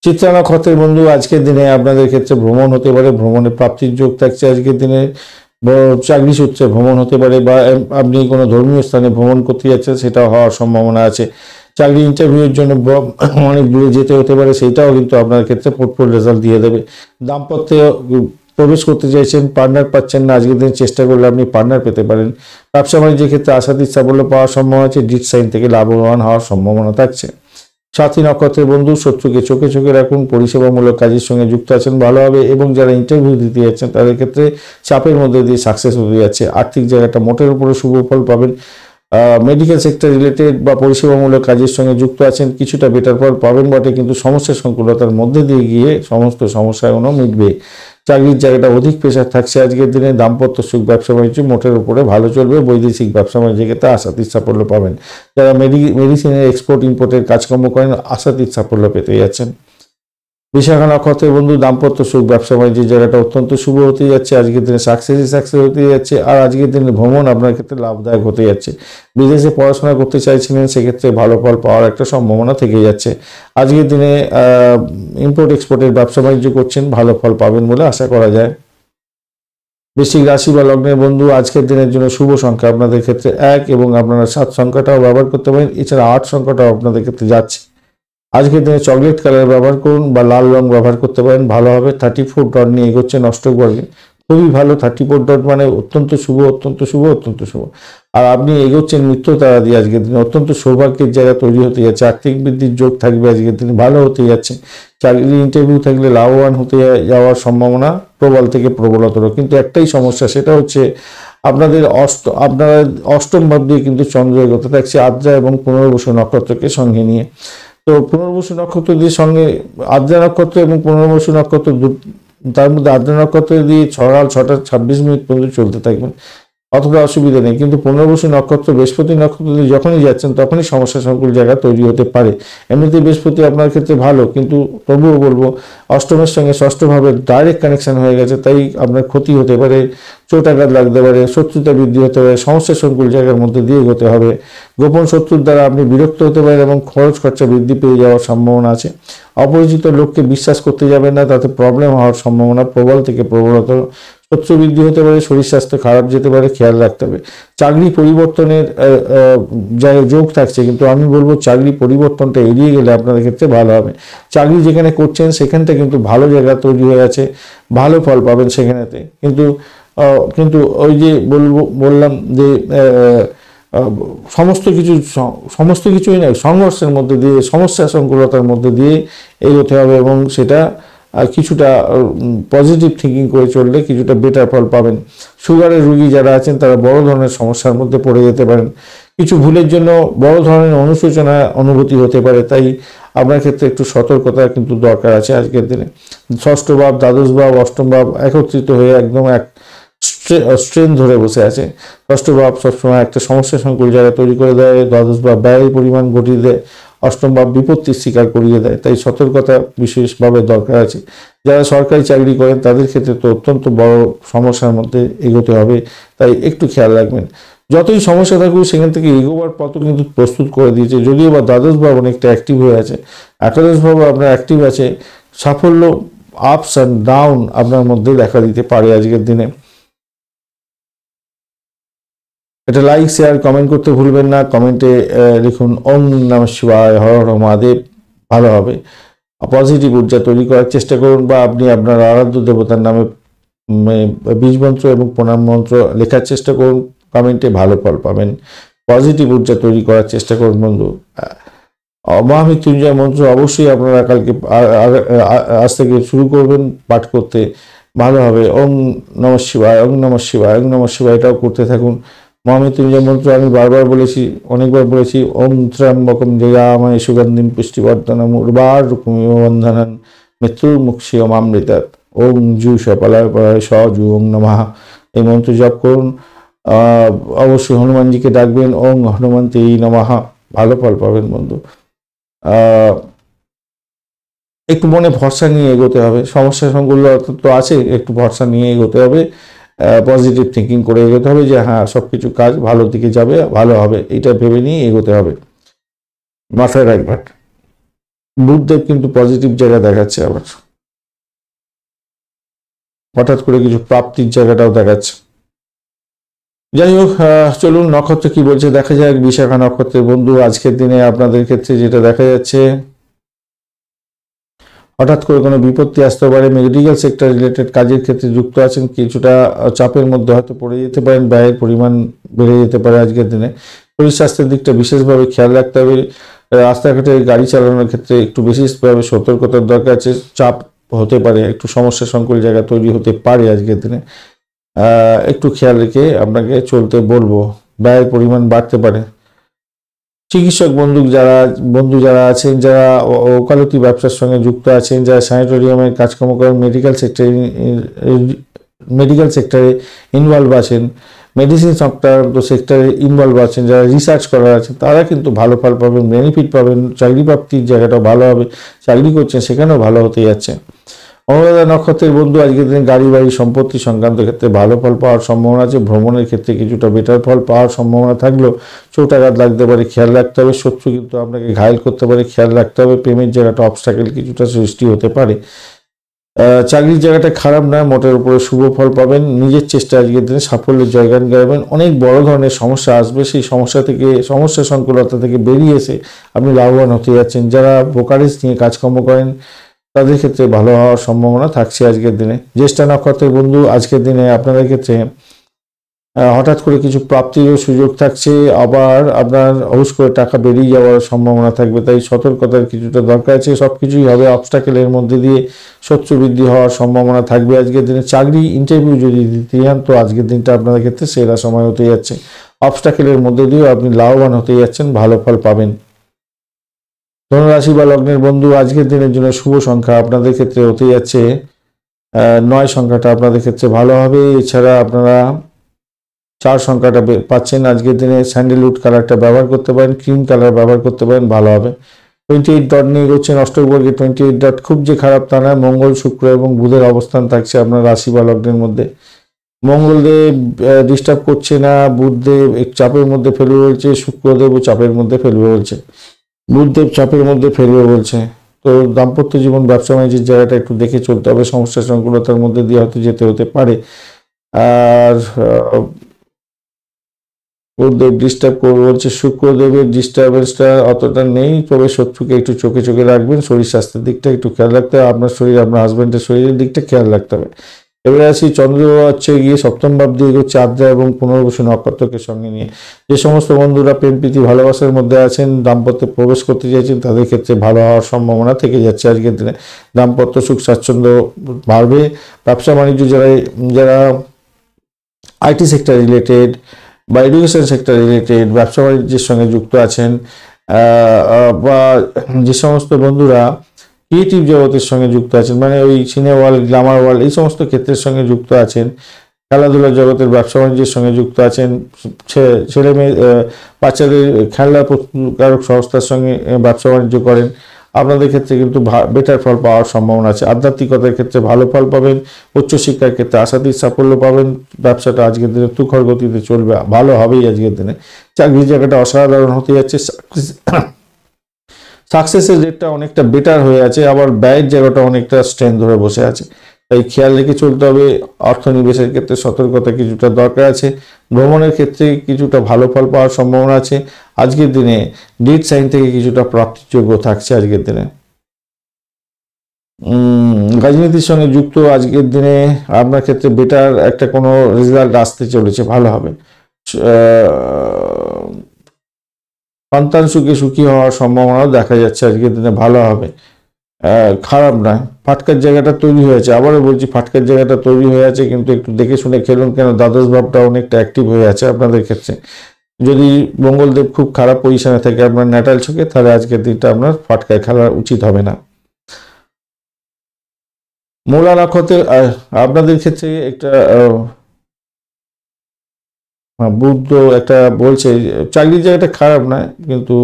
চিত্রা নক্ষত্রের বন্ধু, আজকের দিনে আপনাদের ক্ষেত্রে ভ্রমণ হতে পারে, ভ্রমণের প্রাপ্তির যোগ থাকছে আজকের দিনে। চাকরি সূত্রে ভ্রমণ হতে পারে, বা আপনি কোনো ধর্মীয় স্থানে ভ্রমণ করতে যাচ্ছেন, সেটাও হওয়ার সম্ভাবনা আছে। চাকরি ইন্টারভিউয়ের জন্য অনেক দূরে যেতে হতে পারে, সেইটাও কিন্তু আপনার ক্ষেত্রে ফুল রেজাল্ট দিয়ে দেবে। দাম্পত্যে প্রবেশ করতে চাইছেন, পার্টনার পাচ্ছেন না, আজকের দিন চেষ্টা করলে আপনি পার্টনার পেতে পারেন। ব্যবসা বাণিজ্যের ক্ষেত্রে আশাতীত সাফল্য পাওয়ার সম্ভাবনা আছে, ডিট সাইন থেকে লাভবান হওয়ার সম্ভাবনা থাকছে। সাথী নক্ষত্রের বন্ধু, শত্রুকে চোখে রাখুন, পরিষেবামূলক কাজের সঙ্গে যুক্ত আছেন, ভালো হবে। এবং যারা ইন্টারভিউ দিতে যাচ্ছেন তাদের ক্ষেত্রে চাপের মধ্যে দিয়ে সাকসেস হতে যাচ্ছে। আর্থিক জায়গাটা মোটের উপরে শুভ ফল পাবেন। মেডিকেল সেক্টর রিলেটেড বা পরিষেবামূলক কাজের সঙ্গে যুক্ত আছেন, কিছুটা বেটার ফল পাবেন বটে, কিন্তু সমস্যা সংকুলতার মধ্যে দিয়ে গিয়ে সমস্ত সমস্যাগুলো মিটবে। চাকরির জায়গাটা অধিক প্রেশার থাকছে আজকের দিনে। দাম্পত্য সুখ, ব্যবসা বাণিজ্য মোটের উপরে ভালো চলবে। বৈদেশিক ব্যবসা বাণিজ্যের ক্ষেত্রে আশাতীত সাফল্য পাবেন। যারা মেডিসিনের এক্সপোর্ট ইম্পোর্টের কাজকর্ম করেন, আশাতীত সাফল্য পেতে যাচ্ছেন। বিশাখা নক্ষত্রের বন্ধু, দাম্পত্য সুখ, ব্যবসা বাণিজ্যের জায়গাটা অত্যন্ত শুভ হতে যাচ্ছে আজকের দিনে। সাকসেস হতে যাচ্ছে। আর আজকের দিনে ভ্রমণ আপনার ক্ষেত্রে লাভদায়ক হতে যাচ্ছে। বিদেশে পড়াশোনা করতে চাইছিলেন, সেক্ষেত্রে ভালো ফল পাওয়ার একটা সম্ভাবনা থেকে যাচ্ছে। আজকের দিনে ইম্পোর্ট এক্সপোর্টের ব্যবসা বাণিজ্য করছেন, ভালো ফল পাবেন বলে আশা করা যায়। বৃশ্চিক রাশি বা লগ্নের বন্ধু, আজকের দিনের জন্য শুভ সংখ্যা আপনাদের ক্ষেত্রে 1, এবং আপনারা 7 সংখ্যাটাও ব্যবহার করতে পারেন। এছাড়া 8 সংখ্যাটাও আপনাদের ক্ষেত্রে যাচ্ছে। আজকের দিনে চকলেট কালার ব্যবহার করুন, বা লাল রং ব্যবহার করতে পারেন, ভালো হবে। 34 ডট নিয়ে এগোচ্ছেন অষ্টক বর্গে, খুবই ভালো। 34 ডট মানে অত্যন্ত শুভ, অত্যন্ত শুভ, অত্যন্ত শুভ। আর আপনি এগোচ্ছেন মিত্র তারা দিয়ে, আজকের দিনে অত্যন্ত সৌভাগ্যের জায়গা তৈরি হতে যাচ্ছে। আর্থিক বৃদ্ধির যোগ থাকবে আজকের দিনে, ভালো হতে যাচ্ছে। চাকরি ইন্টারভিউ থাকলে লাভবান হতে যাওয়ার সম্ভাবনা প্রবল থেকে প্রবলতর। কিন্তু একটাই সমস্যা, সেটা হচ্ছে আপনারা অষ্টম ভাব দিয়ে কিন্তু চন্দ্র এগোতে থাকছে, আদ্রা এবং পুনর্বসু নক্ষত্রকে সঙ্গে নিয়ে। তো পুনর্বসু নক্ষত্র দিয়ে সঙ্গে আদ্রা নক্ষত্র এবং পুনর্বসু নক্ষত্র, তার মধ্যে আদ্রা নক্ষত্র দিয়ে সকাল 6:26 পর্যন্ত চলতে থাকবেন, অতটা অসুবিধা নেই। কিন্তু পুনর্বসু নক্ষত্র বৃহস্পতি নক্ষত্র দিয়ে যখনই যাচ্ছেন তখনই সমস্যা সংকুল জায়গা তৈরি হতে পারে। এমনিতে বৃহস্পতি আপনার ক্ষেত্রে ভালো, কিন্তু তবুও বলবো অষ্টমের সঙ্গে ষষ্ঠভাবে ডাইরেক্ট কানেকশন হয়ে গেছে, তাই আপনার ক্ষতি হতে পারে, চোট আঘাত লাগতে পারে, শত্রুতা বৃদ্ধি হতে পারে, সমস্যা সংকুল জায়গার মধ্যে দিয়ে এগোতে হবে। গোপন শত্রুর দ্বারা আপনি বিরক্ত হতে পারেন এবং খরচ খরচা বৃদ্ধি পেয়ে যাওয়ার সম্ভাবনা আছে। অপরিচিত লোককে বিশ্বাস করতে যাবেন না, তাতে প্রবলেম হওয়ার সম্ভাবনা প্রবল থেকে প্রবলতর। শত্রু বৃদ্ধি হতে পারে, শরীর স্বাস্থ্য খারাপ যেতে পারে, খেয়াল রাখতে হবে। চাকরি পরিবর্তনের যোগ থাকছে, কিন্তু আমি বলবো চাকরি পরিবর্তনটা এড়িয়ে গেলে আপনাদের ক্ষেত্রে ভালো হবে। চাকরি যেখানে করছেন সেখানটা কিন্তু ভালো জায়গা তৈরি হয়ে আছে, ভালো ফল পাবেন সেখানেতে। কিন্তু ওই যে বললাম যে সমস্ত কিছুই নয়, সংঘর্ষের মধ্যে দিয়ে, সমস্যা সংকুলতার মধ্যে দিয়ে এগোতে হবে, এবং সেটা কিছুটা পজিটিভ থিঙ্কিং করে চললে কিছুটা বেটার ফল পাবেন। সুগারের রোগী যারা আছেন তারা বড় ধরনের সমস্যার মধ্যে পড়ে যেতে পারেন। কিছু ভুলের জন্য বড় ধরনের অনুশোচনা অনুভূতি হতে পারে, তাই আপনার ক্ষেত্রে একটু সতর্কতা কিন্তু দরকার আছে আজকের দিনে। ষষ্ঠ ভাব, দ্বাদশ ভাব, অষ্টম ভাব একত্রিত হয়ে একদম এক স্ট্রেন ধরে বসে আছে। ষষ্ঠ ভাব সবসময় একটা সমস্যা সংকুল জায়গা তৈরি করে দেয়, দ্বাদশ ভাব ব্যয়ের পরিমাণ ঘটিয়ে দেয়, অষ্টম ভাব বিপত্তির শিকার করিয়ে দেয়। তাই সতর্কতা বিশেষভাবে দরকার আছে। যারা সরকারি চাকরি করেন তাদের ক্ষেত্রে তো অত্যন্ত বড় সমস্যার মধ্যে এগোতে হবে, তাই একটু খেয়াল রাখবেন। যতই সমস্যা থাকুক সেখান থেকে এগোবার পথও কিন্তু প্রস্তুত করে দিয়েছে, যদিও বা দ্বাদশ ভাব অনেকটা অ্যাক্টিভ হয়ে আছে, একাদশ ভাব আপনার অ্যাক্টিভ আছে। সাফল্য আপস অ্যান্ড ডাউন আপনার মধ্যে দেখা দিতে পারে আজকের দিনে। এটা লাইক শেয়ার কমেন্ট করতে ভুলবেন না। কমেন্টে লিখুন ওম নমঃ শিবায়, হর হর মহাদেব, ভালো হবে। পজিটিভ ঊর্জা তৈরি করার চেষ্টা করুন, বা আপনি আপনার আরাধ্য দেবতার নামে বীজ মন্ত্র এবং প্রণাম মন্ত্র লেখার চেষ্টা করুন, কমেন্টে ভালো ফল পাবেন। পজিটিভ ঊর্জা তৈরি করার চেষ্টা করুন বন্ধু। মহামৃত্যুঞ্জয় মন্ত্র অবশ্যই আপনারা কালকে আজ থেকে শুরু করবেন পাঠ করতে, ভালো হবে। ওম নমঃ শিবায়, ওম নমঃ শিবায়, ওম নমঃ শিবায়, এটাও করতে থাকুন। মহামৃত্যুঞ্জয় মন্ত্র আমি বারবার বলেছি, অনেকবার বলেছি। ওম ত্র্যম্বকম জয়াময় সুগন্ধিম পুষ্টিবর্ধনম উর্বারুকমিব বন্ধনান মৃত্যুর্মুক্ষীয়মামৃতাৎ। ওম জু সপালায় পরায় স জু ওং নমঃ, এই মন্ত্র জপ করুন। অবশ্যই হনুমানজিকে ডাকবেন, ওং হনুমন্তে নমঃ, ভালো ফল পাবেন বন্ধু। একটু মনে ভরসা নিয়ে এগোতে হবে। সমস্যা সংকুল তো আছে, একটু ভরসা নিয়ে এগোতে হবে, পজিটিভ থিঙ্কিং করে এগোতে হবে যে হ্যাঁ সবকিছু কাজ ভালো দিকে যাবে, ভালো হবে, এটা ভেবে নিয়ে এগোতে হবে, মাথায় রাখবেন। বুধদেব কিন্তু পজিটিভ জায়গা দেখাচ্ছে, আবার হঠাৎ করে কিছু প্রাপ্তির জায়গাটাও দেখাচ্ছে। যাই হোক, চলুন নক্ষত্র কি বলছে দেখা যাক। বিশাখা নক্ষত্রের বন্ধু আজকের দিনে আপনাদের ক্ষেত্রে যেটা দেখা যাচ্ছে, হঠাৎ করে কোনো বিপত্তি আসতে পারে। মেডিকেল সেক্টর রিলেটেড কাজের ক্ষেত্রে যুক্ত আছেন, কিছুটা চাপের মধ্যে হয়তো পড়ে যেতে পারেন, ব্যয়ের পরিমাণ বেড়ে যেতে পারে আজকের দিনে। শরীর স্বাস্থ্যের দিকটা বিশেষভাবে খেয়াল রাখতে হবে। রাস্তাঘাটে গাড়ি চালানোর ক্ষেত্রে একটু বিশেষভাবে সতর্কতার দরকার আছে। চাপ হতে পারে, একটু সমস্যা সংকুল জায়গা তৈরি হতে পারে আজকের দিনে, একটু খেয়াল রেখে আপনাকে চলতে বলবো। ব্যয়ের পরিমাণ বাড়তে পারে। চিকিৎসক বন্ধু যারা আছেন, যারা ওকালতি ব্যবসার সঙ্গে যুক্ত আছেন, যারা স্যানিটোরিয়ামের কাজকর্ম করেন, মেডিকেল সেক্টরে ইনভলভ আছেন, মেডিসিন সংক্রান্ত সেক্টরে ইনভলভ আছেন, যারা রিসার্চ করার আছেন, তারা কিন্তু ভালো ফল পাবেন, বেনিফিট পাবেন। চাকরি প্রাপ্তির জায়গাটাও ভালো হবে, চাকরি করছেন সেখানেও ভালো হতে যাচ্ছে। অনুরাধা নক্ষত্রের বন্ধু আজকের দিন গাড়ি বাড়ি সম্পত্তি সংক্রান্ত ক্ষেত্রে ভালো ফল পাওয়ার সম্ভাবনা আছে। ভ্রমণের ক্ষেত্রে কিছুটা বেটার ফল পাওয়ার সম্ভাবনা থাকলেও চোটাঘাত লাগতে পারে, খেয়াল রাখতে হবে। শত্রু কিন্তু আপনাকে ঘায়েল করতে পারে, খেয়াল রাখতে হবে। প্রেমের জায়গাটা অবস্ট্যাকেল কিছুটা সৃষ্টি হতে পারে। চাকরির জায়গাটা খারাপ নয়, মোটের উপরে শুভ ফল পাবেন। নিজের চেষ্টা আজকের দিনে সাফল্যের জয়গান গাইবেন। অনেক বড় ধরনের সমস্যা আসবে, সেই সমস্যা সংকুলতা থেকে বেরিয়ে এসে আপনি লাভবান হতে যাচ্ছেন। যারা ব্রোকারেজ নিয়ে কাজকর্ম করেন তাদের ক্ষেত্রে ভালো হওয়ার সম্ভাবনা থাকছে আজকের দিনে। জ্যেষ্ঠা নক্ষত্রের বন্ধু আজকের দিনে আপনাদের ক্ষেত্রে হঠাৎ করে কিছু প্রাপ্তিরও সুযোগ থাকছে, আবার আপনার হুশ করে টাকা বেরিয়ে যাওয়ার সম্ভাবনা থাকবে, তাই সতর্কতার কিছুটা দরকার আছে। সব কিছুই হবে অবস্ট্যাকেলের মধ্যে দিয়ে, শত্রু বৃদ্ধি হওয়ার সম্ভাবনা থাকবে আজকের দিনে। চাকরি ইন্টারভিউ যদি দিতে যান তো আজকের দিনটা আপনাদের ক্ষেত্রে সেরা সময় হতে যাচ্ছে। অবস্ট্যাকেলের মধ্যে দিয়েও আপনি লাভবান হতে যাচ্ছেন, ভালো ফল পাবেন। ধনুরাশি বা লগ্নের বন্ধু আজকের দিনের জন্য শুভ সংখ্যা আপনাদের ক্ষেত্রে হতে যাচ্ছে 9 সংখ্যাটা আপনাদের ক্ষেত্রে ভালো হবে। এছাড়া আপনারা 4 সংখ্যাটা পাচ্ছেন আজকের দিনে। স্যান্ডেলউড কালারটা ব্যবহার করতে পারেন, ক্রিম কালার ব্যবহার করতে পারেন, ভালো হবে। 28 ডট নিয়ে এগোচ্ছেন অষ্টবর্গে। 28 ডট খুব যে খারাপ তা নয়। মঙ্গল, শুক্র এবং বুধের অবস্থান থাকছে আপনার রাশি বা লগ্নের মধ্যে। মঙ্গলদেব ডিস্টার্ব করছে না, বুধদেব চাপের মধ্যে ফেলবে বলছে, শুক্রদেবও চাপের মধ্যে ফেলবে বলছে, বুধদেব চাপের মধ্যে ফেলবে বলছে। তো দাম্পত্য জীবন, ব্যবসা বাণিজ্যের জায়গাটা একটু দেখে চলতে হবে, সমস্যা সংকুলতার মধ্যে দিয়ে হয়তো যেতে হতে পারে। আর বুধদেব ডিস্টার্ব করবে বলছে, শুক্রদেবের ডিস্টার্বেন্সটা অতটা নেই, তবে শত্রুকে একটু চোখে চোখে রাখবেন। শরীর স্বাস্থ্যের দিকটা একটু খেয়াল রাখতে হবে, আপনার শরীর, আপনার হাজব্যান্ডের শরীরের দিকটা খেয়াল রাখতে হবে। এবারে আসি চন্দ্র হচ্ছে গিয়ে সপ্তম ভাব দিয়ে এগোচ্ছে আদ্রা এবং পুনর্বসু নক্ষত্রকে সঙ্গে নিয়ে। যে সমস্ত বন্ধুরা প্রেম প্রীতি ভালোবাসার মধ্যে আছেন, দাম্পত্যে প্রবেশ করতে চাইছেন, তাদের ক্ষেত্রে ভালো হওয়ার সম্ভাবনা থেকে যাচ্ছে আজকের দিনে। দাম্পত্য সুখ স্বাচ্ছন্দ্য বাড়বে। ব্যবসা বাণিজ্য যারা আইটি সেক্টর রিলেটেড বা এডুকেশন সেক্টর রিলেটেড ব্যবসা বাণিজ্যের সঙ্গে যুক্ত আছেন, বা যে সমস্ত বন্ধুরা ক্রিয়েটিভ জগতের সঙ্গে যুক্ত আছেন, মানে ওই সিনে ওয়ার্ল্ড, গ্ল্যামার ওয়ার্ল্ড, এই সমস্ত ক্ষেত্রের সঙ্গে যুক্ত আছেন, খেলাধুলা জগতের ব্যবসা বাণিজ্যের সঙ্গে যুক্ত আছেন, ছেলে মেয়ে বাচ্চাদের খেলনা প্রস্তুতকারক সংস্থার সঙ্গে ব্যবসা বাণিজ্য করেন, আপনাদের ক্ষেত্রে কিন্তু বেটার ফল পাওয়ার সম্ভাবনা আছে। আধ্যাত্মিকতার ক্ষেত্রে ভালো ফল পাবেন, উচ্চশিক্ষার ক্ষেত্রে আশাতীত সাফল্য পাবেন, ব্যবসাটা আজকের দিনে তুখর গতিতে চলবে, ভালো হবেই আজকের দিনে। চাকরির জায়গাটা অসাধারণ হতে যাচ্ছে, সাকসেসের রেটটা অনেকটা বেটার হয়ে আছে, আবার ব্যয়ের জায়গাটা অনেকটা স্ট্রেন ধরে বসে আছে, তাই খেয়াল রেখে চলতে হবে। অর্থ নিবেশের ক্ষেত্রে সতর্কতা কিছুটা দরকার আছে, ভ্রমণের ক্ষেত্রে কিছুটা ভালো ফল পাওয়ার সম্ভাবনা আছে। আজকের দিনে ডেট সাইন থেকে কিছুটা প্রাপ্তিযোগ্য থাকছে আজকের দিনে। রাজনীতির সঙ্গে যুক্ত আজকের দিনে আপনার ক্ষেত্রে বেটার একটা কোনো রেজাল্ট আসতে চলেছে, ভালো হবে। সন্তান সুখে সুখী হওয়ার সম্ভাবনাও দেখা যাচ্ছে আজকের দিনে, ভালো হবে, খারাপ নয়। ফাটকার জায়গাটা তৈরি হয়েছে, আবারও বলছি ফাটকার জায়গাটা তৈরি হয়ে আছে, কিন্তু একটু দেখে শুনে খেলুন, কেন দ্বাদশ ভাবটা অনেকটা অ্যাক্টিভ হয়ে আছে আপনাদের ক্ষেত্রে। যদি মঙ্গলদেব খুব খারাপ পজিশনে থাকে আপনার ন্যাটাল ছকে, তাহলে আজকের দিনটা আপনার ফাটকায় খেলা উচিত হবে না। মূলা নক্ষত্রে আপনাদের ক্ষেত্রে একটা বুদ্ধ একটা বলছে চাকরির জায়গাটা খারাপ নয়, কিন্তু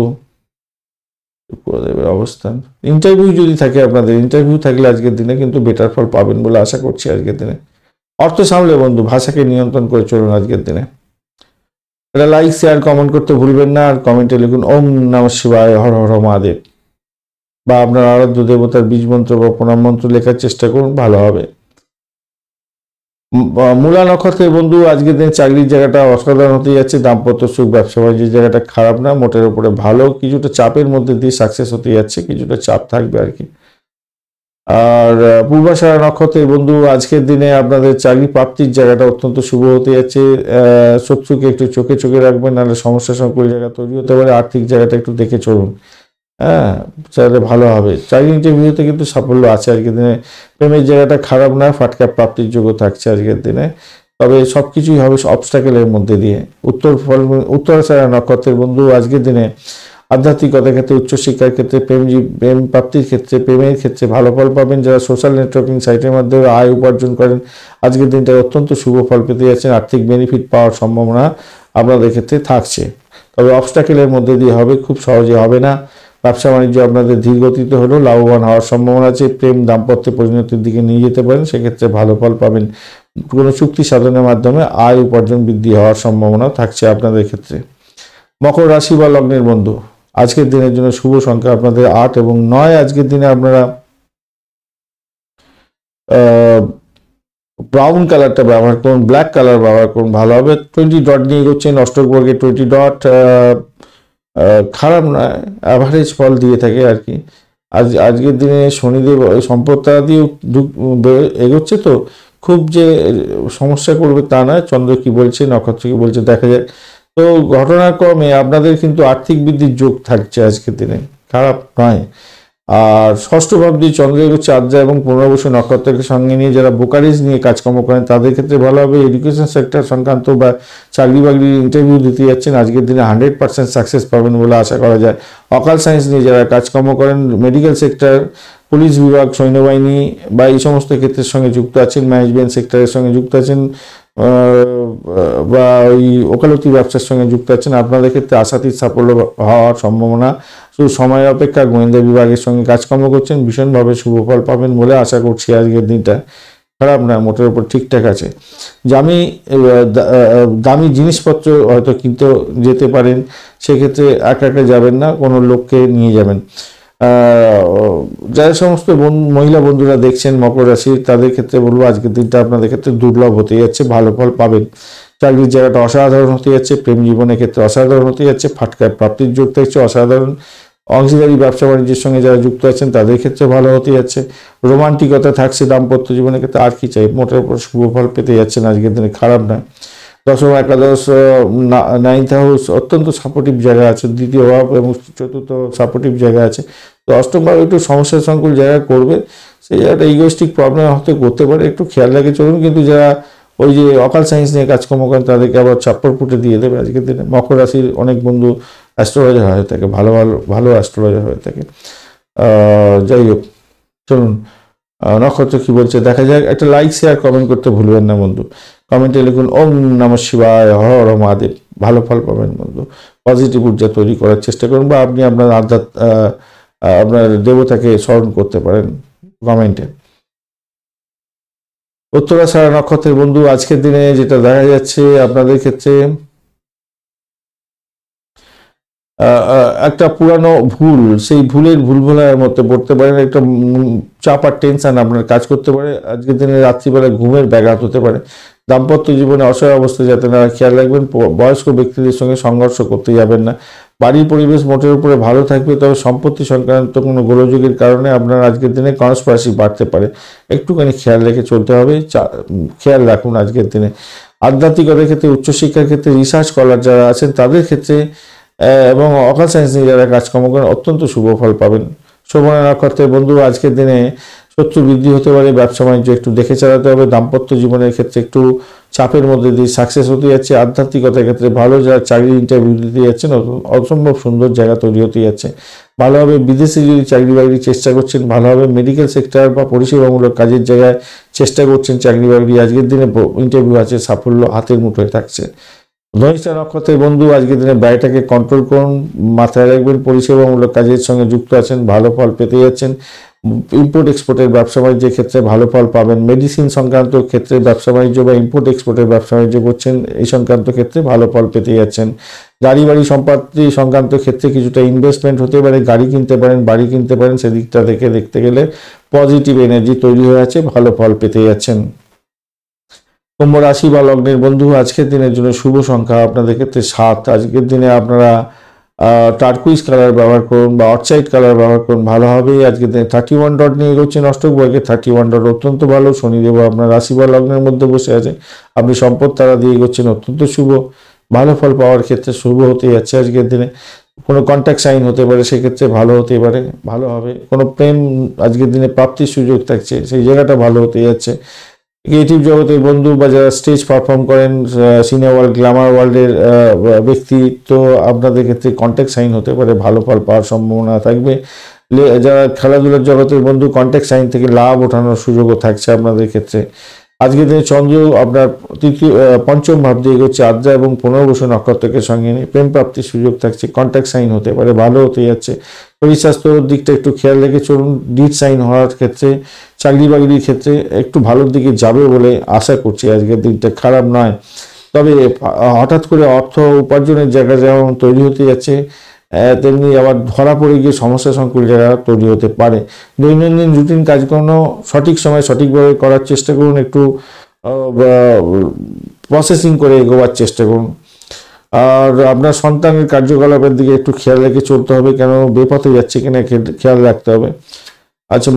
অবস্থান ইন্টারভিউ যদি থাকে, আপনাদের ইন্টারভিউ থাকলে আজকের দিনে কিন্তু বেটার ফল পাবেন বলে আশা করছি আজকের দিনে। অর্থ সামলে বন্ধু, ভাষাকে নিয়ন্ত্রণ করে চলুন আজকের দিনে। এটা লাইক শেয়ার কমেন্ট করতে ভুলবেন না, আর কমেন্টে লিখুন ওম নমঃ শিবায়, হর হর মহাদেব, বা আপনার আরাধ্য দেবতার বীজ মন্ত্র বা প্রণাম মন্ত্র লেখার চেষ্টা করুন, ভালো হবে। মূলা নক্ষত্রের বন্ধু আজকের দিন চাকরির জায়গাটা অসাধারণ হতে যাচ্ছে, দাম্পত্য সুখ, ব্যবসা বাণিজ্যের জায়গাটা খারাপ না, মোটের উপরে ভালো, কিছুটা চাপের মধ্যে দিয়ে সাকসেস হতে যাচ্ছে, কিছুটা চাপ থাকবে আর কি। আর পূর্বাষাঢ়া নক্ষত্রের বন্ধু আজকের দিনে আপনাদের চাকরি প্রাপ্তির জায়গাটা অত্যন্ত শুভ হতে যাচ্ছে। শত্রুকে একটু চোখে চোখে রাখবেন, নাহলে সমস্যা সংকুল জায়গা তৈরি হতে পারে। আর্থিক জায়গাটা একটু দেখে চলুন, হ্যাঁ, তাহলে ভালো হবে। চাকরি ইন্টারভিউতে কিন্তু সাফল্য আছে আজকের দিনে। প্রেমের জায়গাটা খারাপ না, ফাটকা প্রাপ্তির যোগ্য থাকছে আজকের দিনে, তবে সব কিছুই হবে অবস্টাকেলের মধ্যে দিয়ে। উত্তরাষাঢ়া নক্ষত্রের বন্ধু আজকের দিনে আধ্যাত্মিকতার ক্ষেত্রে, উচ্চশিক্ষার ক্ষেত্রে, প্রেম প্রাপ্তির ক্ষেত্রে, প্রেমের ক্ষেত্রে ভালো ফল পাবেন। যারা সোশ্যাল নেটওয়ার্কিং সাইটের মাধ্যমে আয় উপার্জন করেন, আজকের দিনটা অত্যন্ত শুভ ফল পেতে যাচ্ছেন, আর্থিক বেনিফিট পাওয়ার সম্ভাবনা আপনাদের ক্ষেত্রে থাকছে, তবে অবস্টাকেলের মধ্যে দিয়ে হবে, খুব সহজে হবে না। ব্যবসা বাণিজ্য আপনাদের ধীর গতিতে হলেও লাভবান হওয়ার সম্ভাবনা আছে, প্রেম দাম্পত্যে পরিণতির দিকে নিয়ে যেতে পারেন, সেক্ষেত্রে ভালো ফল পাবেন। কোনো চুক্তি সাধনের মাধ্যমে আয় উপার্জন বৃদ্ধি হওয়ার সম্ভাবনা থাকছে আপনাদের ক্ষেত্রে। মকর রাশি বা লগ্নের বন্ধু আজকের দিনের জন্য শুভ সংখ্যা আপনাদের 8 এবং 9। আজকের দিনে আপনারা ব্রাউন কালারটা ব্যবহার করুন, ব্ল্যাক কালার ব্যবহার করুন, ভালো হবে। 20 ডট নিয়ে এগোচ্ছেন, অষ্টকবর্গে 20 ডট খারাপ নয়, অ্যাভারেজ ফল দিয়ে থাকে আর কি। আজকের দিনে শনিদেব সম্পদটা দিয়ে এগোচ্ছে, তো খুব যে সমস্যা করবে তা নয়। চন্দ্র কি বলছে, নক্ষত্র কি বলছে দেখা যাক। তো ঘটনাক্রমে আপনাদের কিন্তু আর্থিক বৃদ্ধির যোগ থাকছে আজকের দিনে, খারাপ নয়। আর ষষ্ঠ ভাব দিয়ে চন্দ্র এগোচ্ছে আদ্রা এবং পুনর্বসু নক্ষত্রকে সঙ্গে নিয়ে যারা বোকারিজ নিয়ে কাজকর্ম করেন তাদের ক্ষেত্রে ভালো হবে। এডুকেশন সেক্টর সংক্রান্ত বা চাকরি বাকরির ইন্টারভিউ দিতে যাচ্ছেন, আজকের দিনে 100% সাকসেস পাবেন বলে আশা করা যায়। অকাল সায়েন্স নিয়ে যারা কাজকর্ম করেন, মেডিকেল সেক্টর, পুলিশ বিভাগ, সৈন্যবাহিনী বা এই সমস্ত ক্ষেত্রের সঙ্গে যুক্ত আছেন, ম্যানেজমেন্ট সেক্টরের সঙ্গে যুক্ত আছেন, বা ওই ওকালতি ব্যবসার সঙ্গে যুক্ত আছেন, আপনাদের ক্ষেত্রে আশাতীত সাফল্য হওয়ার সম্ভাবনা। শুধু সময় অপেক্ষা। গোয়েন্দা বিভাগের সঙ্গে কাজকর্ম করছেন, ভীষণভাবে শুভ ফল পাবেন বলে আশা করছি আজকের দিনটা, খারাপ না, মোটের উপর ঠিকঠাক আছে। দামি জিনিসপত্র হয়তো কিনতে যেতে পারেন, সেক্ষেত্রে একা একা যাবেন না, কোনো লোককে নিয়ে যাবেন। যারা সমস্ত মহিলা বন্ধুরা দেখছেন মকর রাশির, তাদের ক্ষেত্রে বলবো আজকের দিনটা আপনাদের ক্ষেত্রে দুর্লভ হতে যাচ্ছে, ভালো ফল পাবেন। চাকরির জায়গাটা অসাধারণ হতে যাচ্ছে, প্রেম জীবনের ক্ষেত্রে অসাধারণ হতে যাচ্ছে, ফাটকায় প্রাপ্তির যোগ থাকছে অসাধারণ। অংশীদারি ব্যবসা বাণিজ্যের সঙ্গে যারা যুক্ত আছেন তাদের ক্ষেত্রে ভালো হতে যাচ্ছে, রোমান্টিকতা থাকছে দাম্পত্য জীবনের ক্ষেত্রে, আর কি চাই, মোটের উপর শুভ ফল পেতে যাচ্ছেন আজকের দিনে, খারাপ নয়। দশম একাদশ 9th হাউস অত্যন্ত সাপোর্টিভ জায়গা আছে, দ্বিতীয় ভাব এবং চতুর্থ সাপোর্টিভ জায়গা আছে। তো অষ্টম ভাব একটু সমস্যা সংকুল জায়গা করবে, সেই জায়গাটা ইগোস্টিক প্রবলেম হতে করতে পারে, একটু খেয়াল রেখে চলুন। কিন্তু যারা ওই যে অকাল সায়েন্স নিয়ে কাজকর্ম করেন তাদেরকে আবার চাপ্পর পুটে দিয়ে দেবে আজকের দিনে। মকর রাশির অনেক বন্ধু অ্যাস্ট্রোলজার হয়ে থাকে, ভালো ভালো অ্যাস্ট্রোলজার হয়ে থাকে। যাই হোক, চলুন নক্ষত্র কি বলছে দেখা যাক। একটা লাইক শেয়ার কমেন্ট করতে ভুলবেন না বন্ধু। কমেন্টে লিখুন ওম নমঃ শিবায়, হর হর মহাদেব। ভালো ফল পাবেন বন্ধু। পজিটিভ ঊর্জা তৈরি করার চেষ্টা করুন, বা আপনি আপনার আপনার দেবতাকে স্মরণ করতে পারেন কমেন্টে। উত্তরাষাঢ়া নক্ষত্রের বন্ধু আজকের দিনে যেটা দেখা যাচ্ছে আপনাদের ক্ষেত্রে একটা পুরানো ভুল, সেই ভুলের ভুলভোলার মধ্যে পড়তে পারেন। একটা চাপ আর টেনশন আপনার কাজ করতে পারে। আজকের দিনে রাত্রিবেলায় ঘুমের ব্যাঘাত হতে পারে। দাম্পত্য জীবনে অসহায় অবস্থায় যাতে না খেয়াল রাখবেন। বয়স্ক ব্যক্তিদের সঙ্গে সংঘর্ষ করতে যাবেন না। বাড়ির পরিবেশ মোটের উপরে ভালো থাকবে, তবে সম্পত্তি সংক্রান্ত কোনো গোলযোগের কারণে আপনার আজকের দিনে কনস্পিরেসি বাড়তে পারে। একটুখানি খেয়াল রেখে চলতে হবে, খেয়াল রাখুন আজকের দিনে। আধ্যাত্মিকতার ক্ষেত্রে, উচ্চশিক্ষার ক্ষেত্রে, রিসার্চ স্কলার যারা আছেন তাদের ক্ষেত্রে এবং অকাল সায়েন্স নিয়ে যারা কাজকর্ম করেন অত্যন্ত শুভ ফল পাবেন। শোভনা নক্ষত্রের বন্ধু আজকের দিনে শত্রু বৃদ্ধি হতে পারে। ব্যবসা বাণিজ্য একটু দেখে চালাতে হবে। দাম্পত্য জীবনের ক্ষেত্রে একটু চাপের মধ্যে দিয়ে সাকসেস হতে যাচ্ছে। আধ্যাত্মিকতার ক্ষেত্রে ভালো, যারা চাকরির ইন্টারভিউ দিতে যাচ্ছেন অসম্ভব সুন্দর জায়গা তৈরি হতে যাচ্ছে। ভালো হবে। বিদেশে যদি চাকরি বাকরির চেষ্টা করছেন ভালো হবে। মেডিকেল সেক্টর বা পরিষেবামূলক কাজের জায়গায় চেষ্টা করছেন চাকরি বাকরি, আজকের দিনে ইন্টারভিউ আছে, সাফল্য হাতের মুঠোয় থাকছে। ধনিষ্ঠা নক্ষত্রের বন্ধু আজকের দিনে ব্যয়টাকে কন্ট্রোল করুন, মাথায় রাখবেন। পরিষেবামূলক কাজের সঙ্গে যুক্ত আছেন, ভালো ফল পেতে যাচ্ছেন। ইম্পোর্ট এক্সপোর্টের ব্যবসা বাণিজ্যের ক্ষেত্রে ভালো ফল পাবেন। মেডিসিন সংক্রান্ত ক্ষেত্রে ব্যবসা বাণিজ্য বা ইম্পোর্ট এক্সপোর্টের ব্যবসা বাণিজ্য করছেন, এই সংক্রান্ত ক্ষেত্রে ভালো ফল পেতে যাচ্ছেন। গাড়ি বাড়ি সম্পত্তি সংক্রান্ত ক্ষেত্রে কিছুটা ইনভেস্টমেন্ট হতে পারে। গাড়ি কিনতে পারেন, বাড়ি কিনতে পারেন। সেদিকটা থেকে দেখতে গেলে পজিটিভ এনার্জি তৈরি হয়ে আছে, ভালো ফল পেতে যাচ্ছেন। কুম্ভ রাশি বা লগ্নের বন্ধু আজকের দিনের জন্য শুভ সংখ্যা আপনাদের ক্ষেত্রে 7। আজকের দিনে আপনারা টার্কুইজ কালার ব্যবহার করুন বা অক্সাইড কালার ব্যবহার করুন, ভালো হবে। আজকের দিনে 31 ডট নিয়ে এগোচ্ছেন অষ্টক বর্গে। 31 ডট অত্যন্ত ভালো। শনিদেব আপনার রাশি বা লগ্নের মধ্যে বসে আছে, আপনি সম্পদ তারা দিয়ে এগোচ্ছেন, অত্যন্ত শুভ। ভালো ফল পাওয়ার ক্ষেত্রে শুভ হতে যাচ্ছে আজকের দিনে। কোনো কন্ট্যাক্ট সাইন হতে পারে, সেক্ষেত্রে ভালো হতে পারে, ভালো হবে। কোনো প্রেম আজকের দিনে প্রাপ্তির সুযোগ থাকছে, সেই জায়গাটা ভালো হতে যাচ্ছে। ক্রিয়েটিভ জগতের বন্ধু বা যারা স্টেজ পারফর্ম করেন, সিনে ওয়ার্ল্ড, গ্ল্যামার ওয়ার্ল্ডের ব্যক্তি, তো আপনাদের ক্ষেত্রে কন্ট্যাক্ট সাইন হতে পারে, ভালো ফল পাওয়ার সম্ভাবনা থাকবে। যারা খেলাধুলার জগতের বন্ধু, কন্ট্যাক্ট সাইন থেকে লাভ ওঠানোর সুযোগও থাকছে আপনাদের ক্ষেত্রে। আজকের দিনে চন্দ্র আপনার পঞ্চম ভাব দিয়ে এগোচ্ছে আদ্রা এবং পুনর্বসু নক্ষত্রকে সঙ্গে নিয়ে, প্রেম প্রাপ্তির সুযোগ থাকছে, কন্ট্যাক্ট সাইন হতে পারে, ভালো হতে যাচ্ছে। শরীর স্বাস্থ্যর দিকটা একটু খেয়াল রেখে চলুন। ডিট সাইন হওয়ার ক্ষেত্রে, চাকরি বাকরির ক্ষেত্রে একটু ভালোর দিকে যাবে বলে আশা করছি। আজকের দিনটা খারাপ নয়, তবে হঠাৎ করে অর্থ উপার্জনের জায়গা যেমন তৈরি হতে যাচ্ছে, তেমনি আবার ধরা পড়ে গিয়ে সমস্যা সংকুল জায়গা তৈরি হতে পারে। দৈনন্দিন রুটিন কাজকর্ম সঠিক সময় সঠিকভাবে করার চেষ্টা করুন। একটু প্রসেসিং করে এগোবার চেষ্টা করুন। আর আপনার সন্তানের কার্যকলাপের দিকে একটু খেয়াল রেখে চলতে হবে, কেন বেপথে যাচ্ছে কিনা খেয়াল রাখতে হবে। আচ্ছা,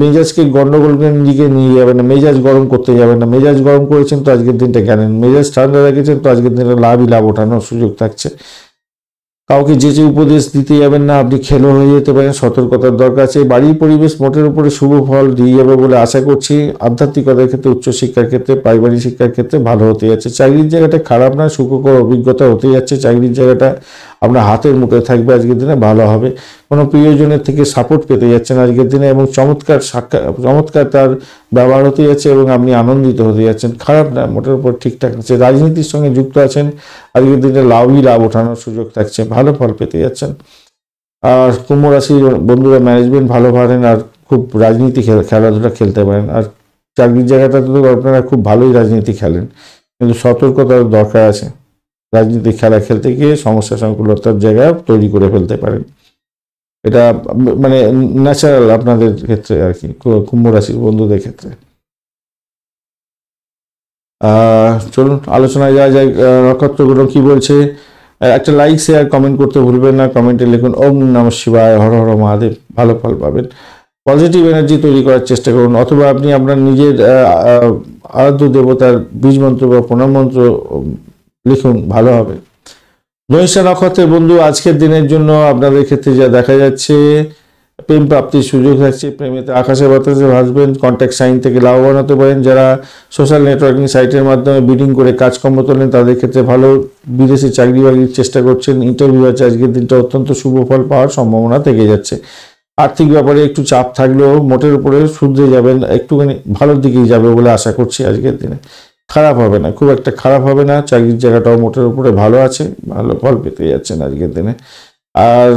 মেজাজকে গন্ডগোলের দিকে নিয়ে যাবেন না, মেজাজ গরম করতে যাবেন না। মেজাজ গরম করেছেন তো আজকের দিনটা জ্ঞানেন, মেজাজ ঠান্ডা রেখেছেন তো আজকের দিনটা লাভই লাভ ওঠানোর সুযোগ থাকছে। কাউকে যে উপদেশ দিতে যাবেন না, আপনি খেলো হয়ে যেতে পারেন, সতর্কতার দরকার আছে। বাড়ির পরিবেশ মোটের উপরে শুভ ফল দিয়ে যাবে বলে আশা করছি। আধ্যাত্মিকতার ক্ষেত্রে, উচ্চশিক্ষার ক্ষেত্রে, পারিবারিক শিক্ষার ক্ষেত্রে ভালো হতে যাচ্ছে। চাকরির জায়গাটা খারাপ না, সুখকর অভিজ্ঞতা হতে যাচ্ছে। চাকরির জায়গাটা আপনার হাতের মুঠোয় থাকবে, আজকের দিনে ভালো হবে। কোনো প্রিয়জনের থেকে সাপোর্ট পেতে যাচ্ছেন আজকের দিনে, এবং চমৎকার তার ব্যবহার হতে যাচ্ছে এবং আপনি আনন্দিত হতে যাচ্ছেন। খারাপ না, মোটের উপর ঠিকঠাক আছে। রাজনীতির সঙ্গে যুক্ত আছেন, আজকের দিনে লাভ ওঠানোর সুযোগ থাকছে, ভালো ফল পেতে যাচ্ছেন। আর কুম্ভ রাশির বন্ধুরা ম্যানেজমেন্ট ভালো পারেন, আর খুব রাজনীতি খেলাধুলা খেলতে পারেন। আর চাকরির জায়গাটাতে তো আপনারা খুব ভালোই রাজনীতি খেলেন, কিন্তু সতর্কতার দরকার আছে। রাজনীতি খেলা খেলতে গিয়ে সমস্যা সংকুলতার জায়গা তৈরি করে ফেলতে পারেন, এটা মানে ন্যাচারাল আপনাদের ক্ষেত্রে আর কি, কুম্ভ রাশির বন্ধুদের ক্ষেত্রে। চলুন আলোচনায় যাওয়া যায়, নক্ষত্রগুলো কি বলছে। একটা লাইক শেয়ার কমেন্ট করতে ভুলবেন না। কমেন্টে লিখুন ওম নমঃ শিবায়, হর হর মহাদেব, ভালো ফল পাবেন। পজিটিভ এনার্জি তৈরি করার চেষ্টা করুন, অথবা আপনি আপনার নিজের আরাধ্য দেবতার বীজ মন্ত্র বা প্রণাম মন্ত্র লিখুন, ভালো হবে। ধনিষ্ঠা নক্ষত্রের বন্ধু আজকের দিনের জন্য আপনাদের ক্ষেত্রে যা দেখা যাচ্ছে, প্রেম প্রাপ্তির সুযোগ থাকছে। প্রেমেতে আকাশে বাতাসে ভাসবেন, কন্ট্যাক্ট সাইন থেকে লাভবান হতে পারেন। যারা সোশ্যাল নেটওয়ার্কিং সাইটের মাধ্যমে বিডিং করে কাজকর্ম তোলেন তাদের ক্ষেত্রে ভালো। বিদেশে চাকরি বাকরির চেষ্টা করছেন, ইন্টারভিউ আছে, আজকের দিনটা অত্যন্ত শুভ ফল পাওয়ার সম্ভাবনা থেকে যাচ্ছে। আর্থিক ব্যাপারে একটু চাপ থাকলেও মোটের উপরে শুধরে যাবেন, একটুখানি ভালোর দিকেই যাবে বলে আশা করছি আজকের দিনে। খারাপ হবে না, খুব একটা খারাপ হবে না। চাকরির জায়গাটাও মোটের উপরে ভালো আছে, ভালো ফল পেতে যাচ্ছেন আজকের দিনে। আর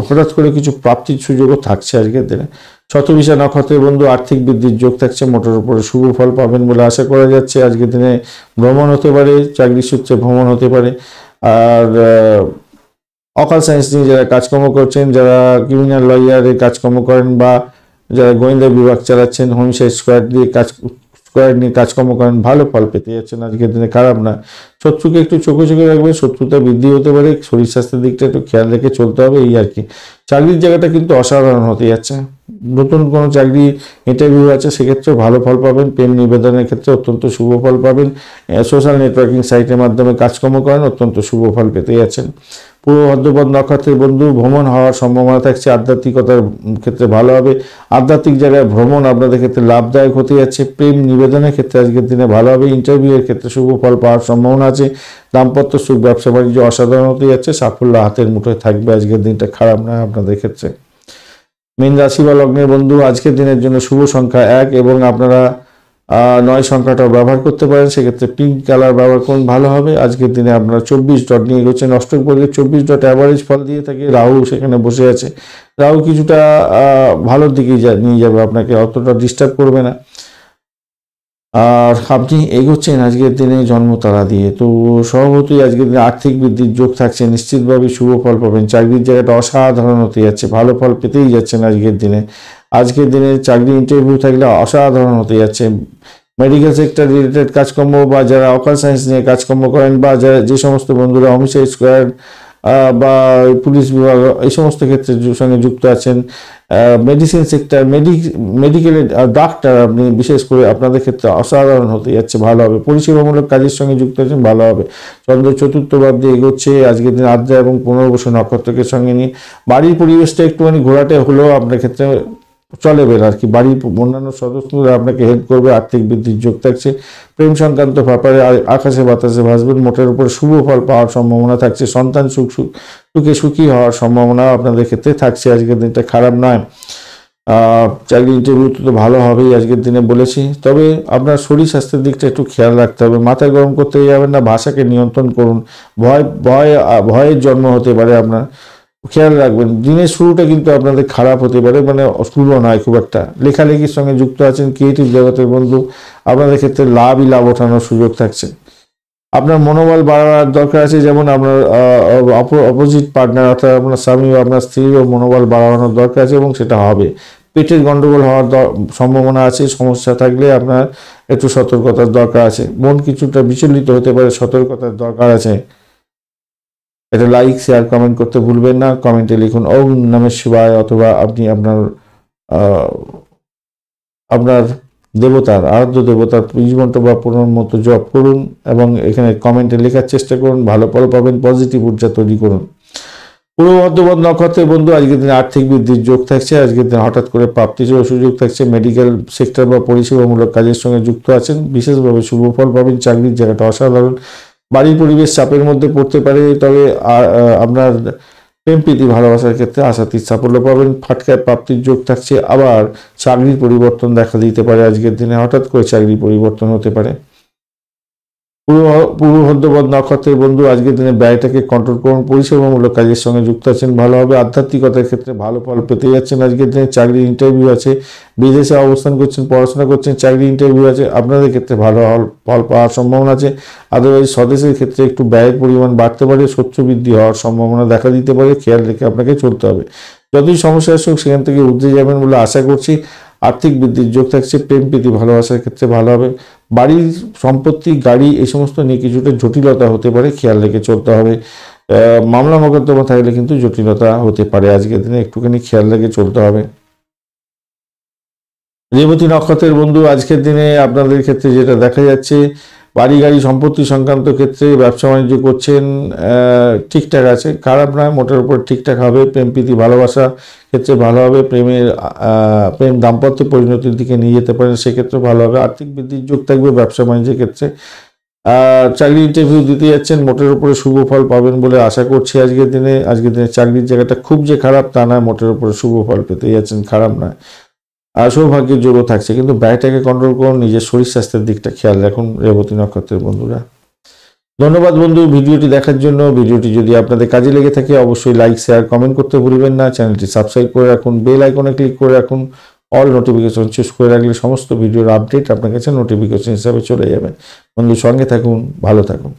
হঠাৎ করে কিছু প্রাপ্তির সুযোগও থাকছে আজকের দিনে। শতবিশা নক্ষত্রের বন্ধু আর্থিক বৃদ্ধির যোগ থাকছে, মোটের উপরে শুভ ফল পাবেন বলে আশা করা যাচ্ছে। আজকের দিনে ভ্রমণ হতে পারে, চাকরি সূত্রে ভ্রমণ হতে পারে। আর অকাল সায়েন্স নিয়ে যারা কাজকর্ম করছেন, যারা ক্রিমিনাল লয়ারের কাজকর্ম করেন বা যারা গোয়েন্দা বিভাগ চালাচ্ছেন, হোমসাইড স্কোয়াড নিয়ে কাজকর্ম করেন, ভালো ফল পেতে যাচ্ছেন আজকের দিনে, খারাপ না। শত্রুকে একটু চোখে চোখে রাখবেন, শত্রুতা বৃদ্ধি হতে পারে, শরীর স্বাস্থ্যের দিকটা একটু খেয়াল রেখে চলতে হবে, এই আর কি। চাকরির জায়গাটা কিন্তু অসাধারণ হতে যাচ্ছে। নতুন কোনো চাকরি ইন্টারভিউ আছে, সেক্ষেত্রেও ভালো ফল পাবেন। প্রেম নিবেদনের ক্ষেত্রে অত্যন্ত শুভ ফল পাবেন। সোশ্যাল নেটওয়ার্কিং সাইটের মাধ্যমে কাজকর্ম করেন, অত্যন্ত শুভ ফল পেতে যাচ্ছেন। পূর্ব ভাদ্রপদ নক্ষত্রের বন্ধু ভ্রমণ হওয়ার সম্ভাবনা থাকছে, আধ্যাত্মিকতার ক্ষেত্রে ভালো হবে। আধ্যাত্মিক জায়গায় ভ্রমণ আপনাদের ক্ষেত্রে লাভদায়ক হতে যাচ্ছে। প্রেম নিবেদনের ক্ষেত্রে আজকের দিনে ভালো হবে। ইন্টারভিউয়ের ক্ষেত্রে শুভ ফল পাওয়ার সম্ভাবনা আছে। দাম্পত্য সুখ, ব্যবসা বাণিজ্য অসাধারণ হতে যাচ্ছে। সাফল্য হাতের মুঠোয় থাকবে আজকের দিনটা, খারাপ নয় আপনাদের ক্ষেত্রে। মীন রাশি বা লগ্নের বন্ধু আজকের দিনের জন্য শুভ সংখ্যা 1 এবং আপনারা 9 সংখ্যাটাও ব্যবহার করতে পারেন, সেক্ষেত্রে পিঙ্ক কালার ব্যবহার করুন, ভালো হবে। আজকের দিনে আপনারা 24 ডট নিয়ে গেছেন। অষ্টক বর্গের 24 ডট অ্যাভারেজ ফল দিয়ে থাকে। রাহু সেখানে বসে আছে, রাহু কিছুটা ভালোর দিকেই নিয়ে যাবে, আপনাকে অতটা ডিস্টার্ব করবে না। আর আপনি এগোচ্ছেন আজকের দিনে জন্মতারা দিয়ে, তো স্বভাবতই আজকের দিনে আর্থিক বৃদ্ধির যোগ থাকছে, নিশ্চিতভাবে শুভ ফল পাবেন। চাকরির জায়গাটা অসাধারণ হতে যাচ্ছে, ভালো ফল পেতেই যাচ্ছেন আজকের দিনে। আজকের দিনে চাকরি ইন্টারভিউ থাকলে অসাধারণ হতে যাচ্ছে। মেডিকেল সেক্টর রিলেটেড কাজকর্ম বা যারা অকাল সায়েন্স নিয়ে কাজকর্ম করেন বা যারা যে সমস্ত বন্ধুরা হোমসাইড স্কোয়াড বা পুলিশ বিভাগ এই সমস্ত ক্ষেত্রের সঙ্গে যুক্ত আছেন, মেডিসিন সেক্টর, মেডিকেলের ডাক্তার, আপনি বিশেষ করে আপনাদের ক্ষেত্রে অসাধারণ হতে যাচ্ছে, ভালো হবে। পরিষেবামূলক কাজের সঙ্গে যুক্ত আছেন, ভালো হবে। চন্দ্র চতুর্থ ভাব দিয়ে এগোচ্ছে আজকের দিন আদ্রা এবং পুনর্বসু নক্ষত্রকে সঙ্গে নিয়ে। বাড়ির পরিবেশটা একটুখানি ঘোরাটে হলেও আপনার ক্ষেত্রে চলেবেন আর কি। বাড়ির অন্যান্য সদস্যরা আপনাকে হেল্প করবে, আর্থিক বৃদ্ধির যোগ থাকছে। প্রেম সংক্রান্ত ব্যাপারে আকাশে বাতাসে ভাসবেন, মোটের উপর শুভ ফল পাওয়ার সম্ভাবনা থাকছে। সন্তান সুখে সুখী হওয়ার সম্ভাবনা আপনাদের ক্ষেত্রে থাকছে, আজকের দিনটা খারাপ নয়। চাকরি ইন্টারভিউ তো ভালো হবেই আজকের দিনে বলেছি, তবে আপনার শরীর স্বাস্থ্যের দিকটা একটু খেয়াল রাখতে হবে। মাথা গরম করতে যাবেন না, ভাষাকে নিয়ন্ত্রণ করুন। ভয়ের জন্ম হতে পারে, আপনার খেয়াল রাখবেন। দিনের শুরুটা কিন্তু আপনাদের খারাপ হতে পারে, মানে শুরু নয় খুব একটা। লেখালেখির সঙ্গে যুক্ত আছেন, ক্রিয়েটিভ জগতের বন্ধু, আপনাদের ক্ষেত্রে লাভ ওঠানোর সুযোগ থাকছে। আপনার মনোবল বাড়ানোর দরকার আছে, যেমন আপনার অপোজিট পার্টনার অর্থাৎ আপনার স্বামী বা আপনার স্ত্রীরও মনোবল বাড়ানোর দরকার আছে এবং সেটা হবে। পেটের গন্ডগোল হওয়ার সম্ভাবনা আছে, সমস্যা থাকলে আপনার একটু সতর্কতার দরকার আছে। মন কিছুটা বিচলিত হতে পারে, সতর্কতার দরকার আছে। এটা লাইক, শেয়ার, কমেন্ট করতে ভুলবেন না। কমেন্টে লিখুন ওম নমঃ শিবায়, অথবা আপনি আপনার দেবতার, আরাধ্য দেবতার বীজমন্ত্র বা পুনর মতো জপ করুন এবং এখানে কমেন্টে লেখার চেষ্টা করুন, ভালো ফল পাবেন। পজিটিভ ঊর্জা তৈরি করুন। পূর্ব ভাদ্রপদ নক্ষত্রের বন্ধু আজকের দিনে আর্থিক বৃদ্ধির যোগ থাকছে। আজকের দিনে হঠাৎ করে প্রাপ্তির সুযোগ থাকছে। মেডিকেল সেক্টর বা পরিষেবামূলক কাজের সঙ্গে যুক্ত আছেন, বিশেষভাবে শুভ ফল পাবেন। চাকরির জায়গাটা অসাধারণ। বাড়ির পরিবেশ চাপের মধ্যে পড়তে পারে, তবে আপনার প্রেম প্রীতি ভালোবাসার ক্ষেত্রে আশাতীত সাফল্য পাবেন। ফাটকায় প্রাপ্তির যোগ থাকছে। আবার চাকরির পরিবর্তন দেখা দিতে পারে আজকের দিনে, হঠাৎ করে চাকরি পরিবর্তন হতে পারে। পূর্ব ভাদ্রপদ নক্ষত্রের বন্ধু আজকের দিনে ব্যয়টাকে কন্ট্রোল করুন। পরিষেবামূলক কাজের সঙ্গে যুক্ত আছেন, ভালো হবে। আধ্যাত্মিকতার ক্ষেত্রে ভালো ফল পেতে যাচ্ছেন আজকের দিনে। চাকরির ইন্টারভিউ আছে, বিদেশে অবস্থান করছেন, পড়াশোনা করছেন, চাকরি ইন্টারভিউ আছে, আপনাদের ক্ষেত্রে ভালো ফল পাওয়ার সম্ভাবনা আছে। আদারওয়াইজ স্বদেশের ক্ষেত্রে একটু ব্যয়ের পরিমাণ বাড়তে পারে, শত্রু বৃদ্ধি হওয়ার সম্ভাবনা দেখা দিতে পারে, খেয়াল রেখে আপনাকে চলতে হবে। যতই সমস্যা আসুক সেখান থেকে উঠে যাবেন বলে আশা করছি। আর্থিক বৃদ্ধির যোগ থাকছে। প্রেম প্রীতি ভালোবাসার ক্ষেত্রে ভালো হবে। বাড়ির সম্পত্তি, গাড়ি এই সমস্ত নিয়ে কিছুটা জটিলতা হতে পারে, খেয়াল রেখে চলতে হবে। মামলা মোকদ্দমা থাকলে কিন্তু জটিলতা হতে পারে, আজকের দিনে একটুখানি খেয়াল রেখে চলতে হবে। রেবতী নক্ষত্রের বন্ধু আজকের দিনে আপনাদের ক্ষেত্রে যেটা দেখা যাচ্ছে, বাড়ি গাড়ি সম্পত্তি সংক্রান্ত ক্ষেত্রে ব্যবসা বাণিজ্য করছেন, ঠিকঠাক আছে, খারাপ নয়, মোটের উপর ঠিকঠাক হবে। প্রেম প্রীতি ভালোবাসা ক্ষেত্রে ভালো হবে। প্রেম দাম্পত্য পরিণতির দিকে নিয়ে যেতে পারেন, সেক্ষেত্রে ভালো হবে। আর্থিক বৃদ্ধির যোগ থাকবে ব্যবসা বাণিজ্যের ক্ষেত্রে। চাকরি ইন্টারভিউ দিতে যাচ্ছেন, মোটের উপরে শুভ ফল পাবেন বলে আশা করছি। আজকের দিনে চাকরির জায়গাটা খুব যে খারাপ তা নয়, মোটের উপরে শুভ ফল পেতে যাচ্ছেন, খারাপ নয়। সৌভাগ্যের যোগও থাকছে, কিন্তু ব্যয়টাকে কন্ট্রোল করুন, নিজের শরীর স্বাস্থ্যের দিকটা খেয়াল রাখুন রেবতী নক্ষত্রের বন্ধুরা। ধন্যবাদ বন্ধু ভিডিওটি দেখার জন্য। ভিডিওটি যদি আপনাদের কাজে লেগে থাকে অবশ্যই লাইক, শেয়ার, কমেন্ট করতে ভুলবেন না। চ্যানেলটি সাবস্ক্রাইব করে রাখুন, বেল আইকনে ক্লিক করে রাখুন, অল নোটিফিকেশন চুজ করে রাখলে সমস্ত ভিডিওর আপডেট আপনার কাছে নোটিফিকেশন হিসাবে চলে যাবে। বন্ধু সঙ্গে থাকুন, ভালো থাকুন।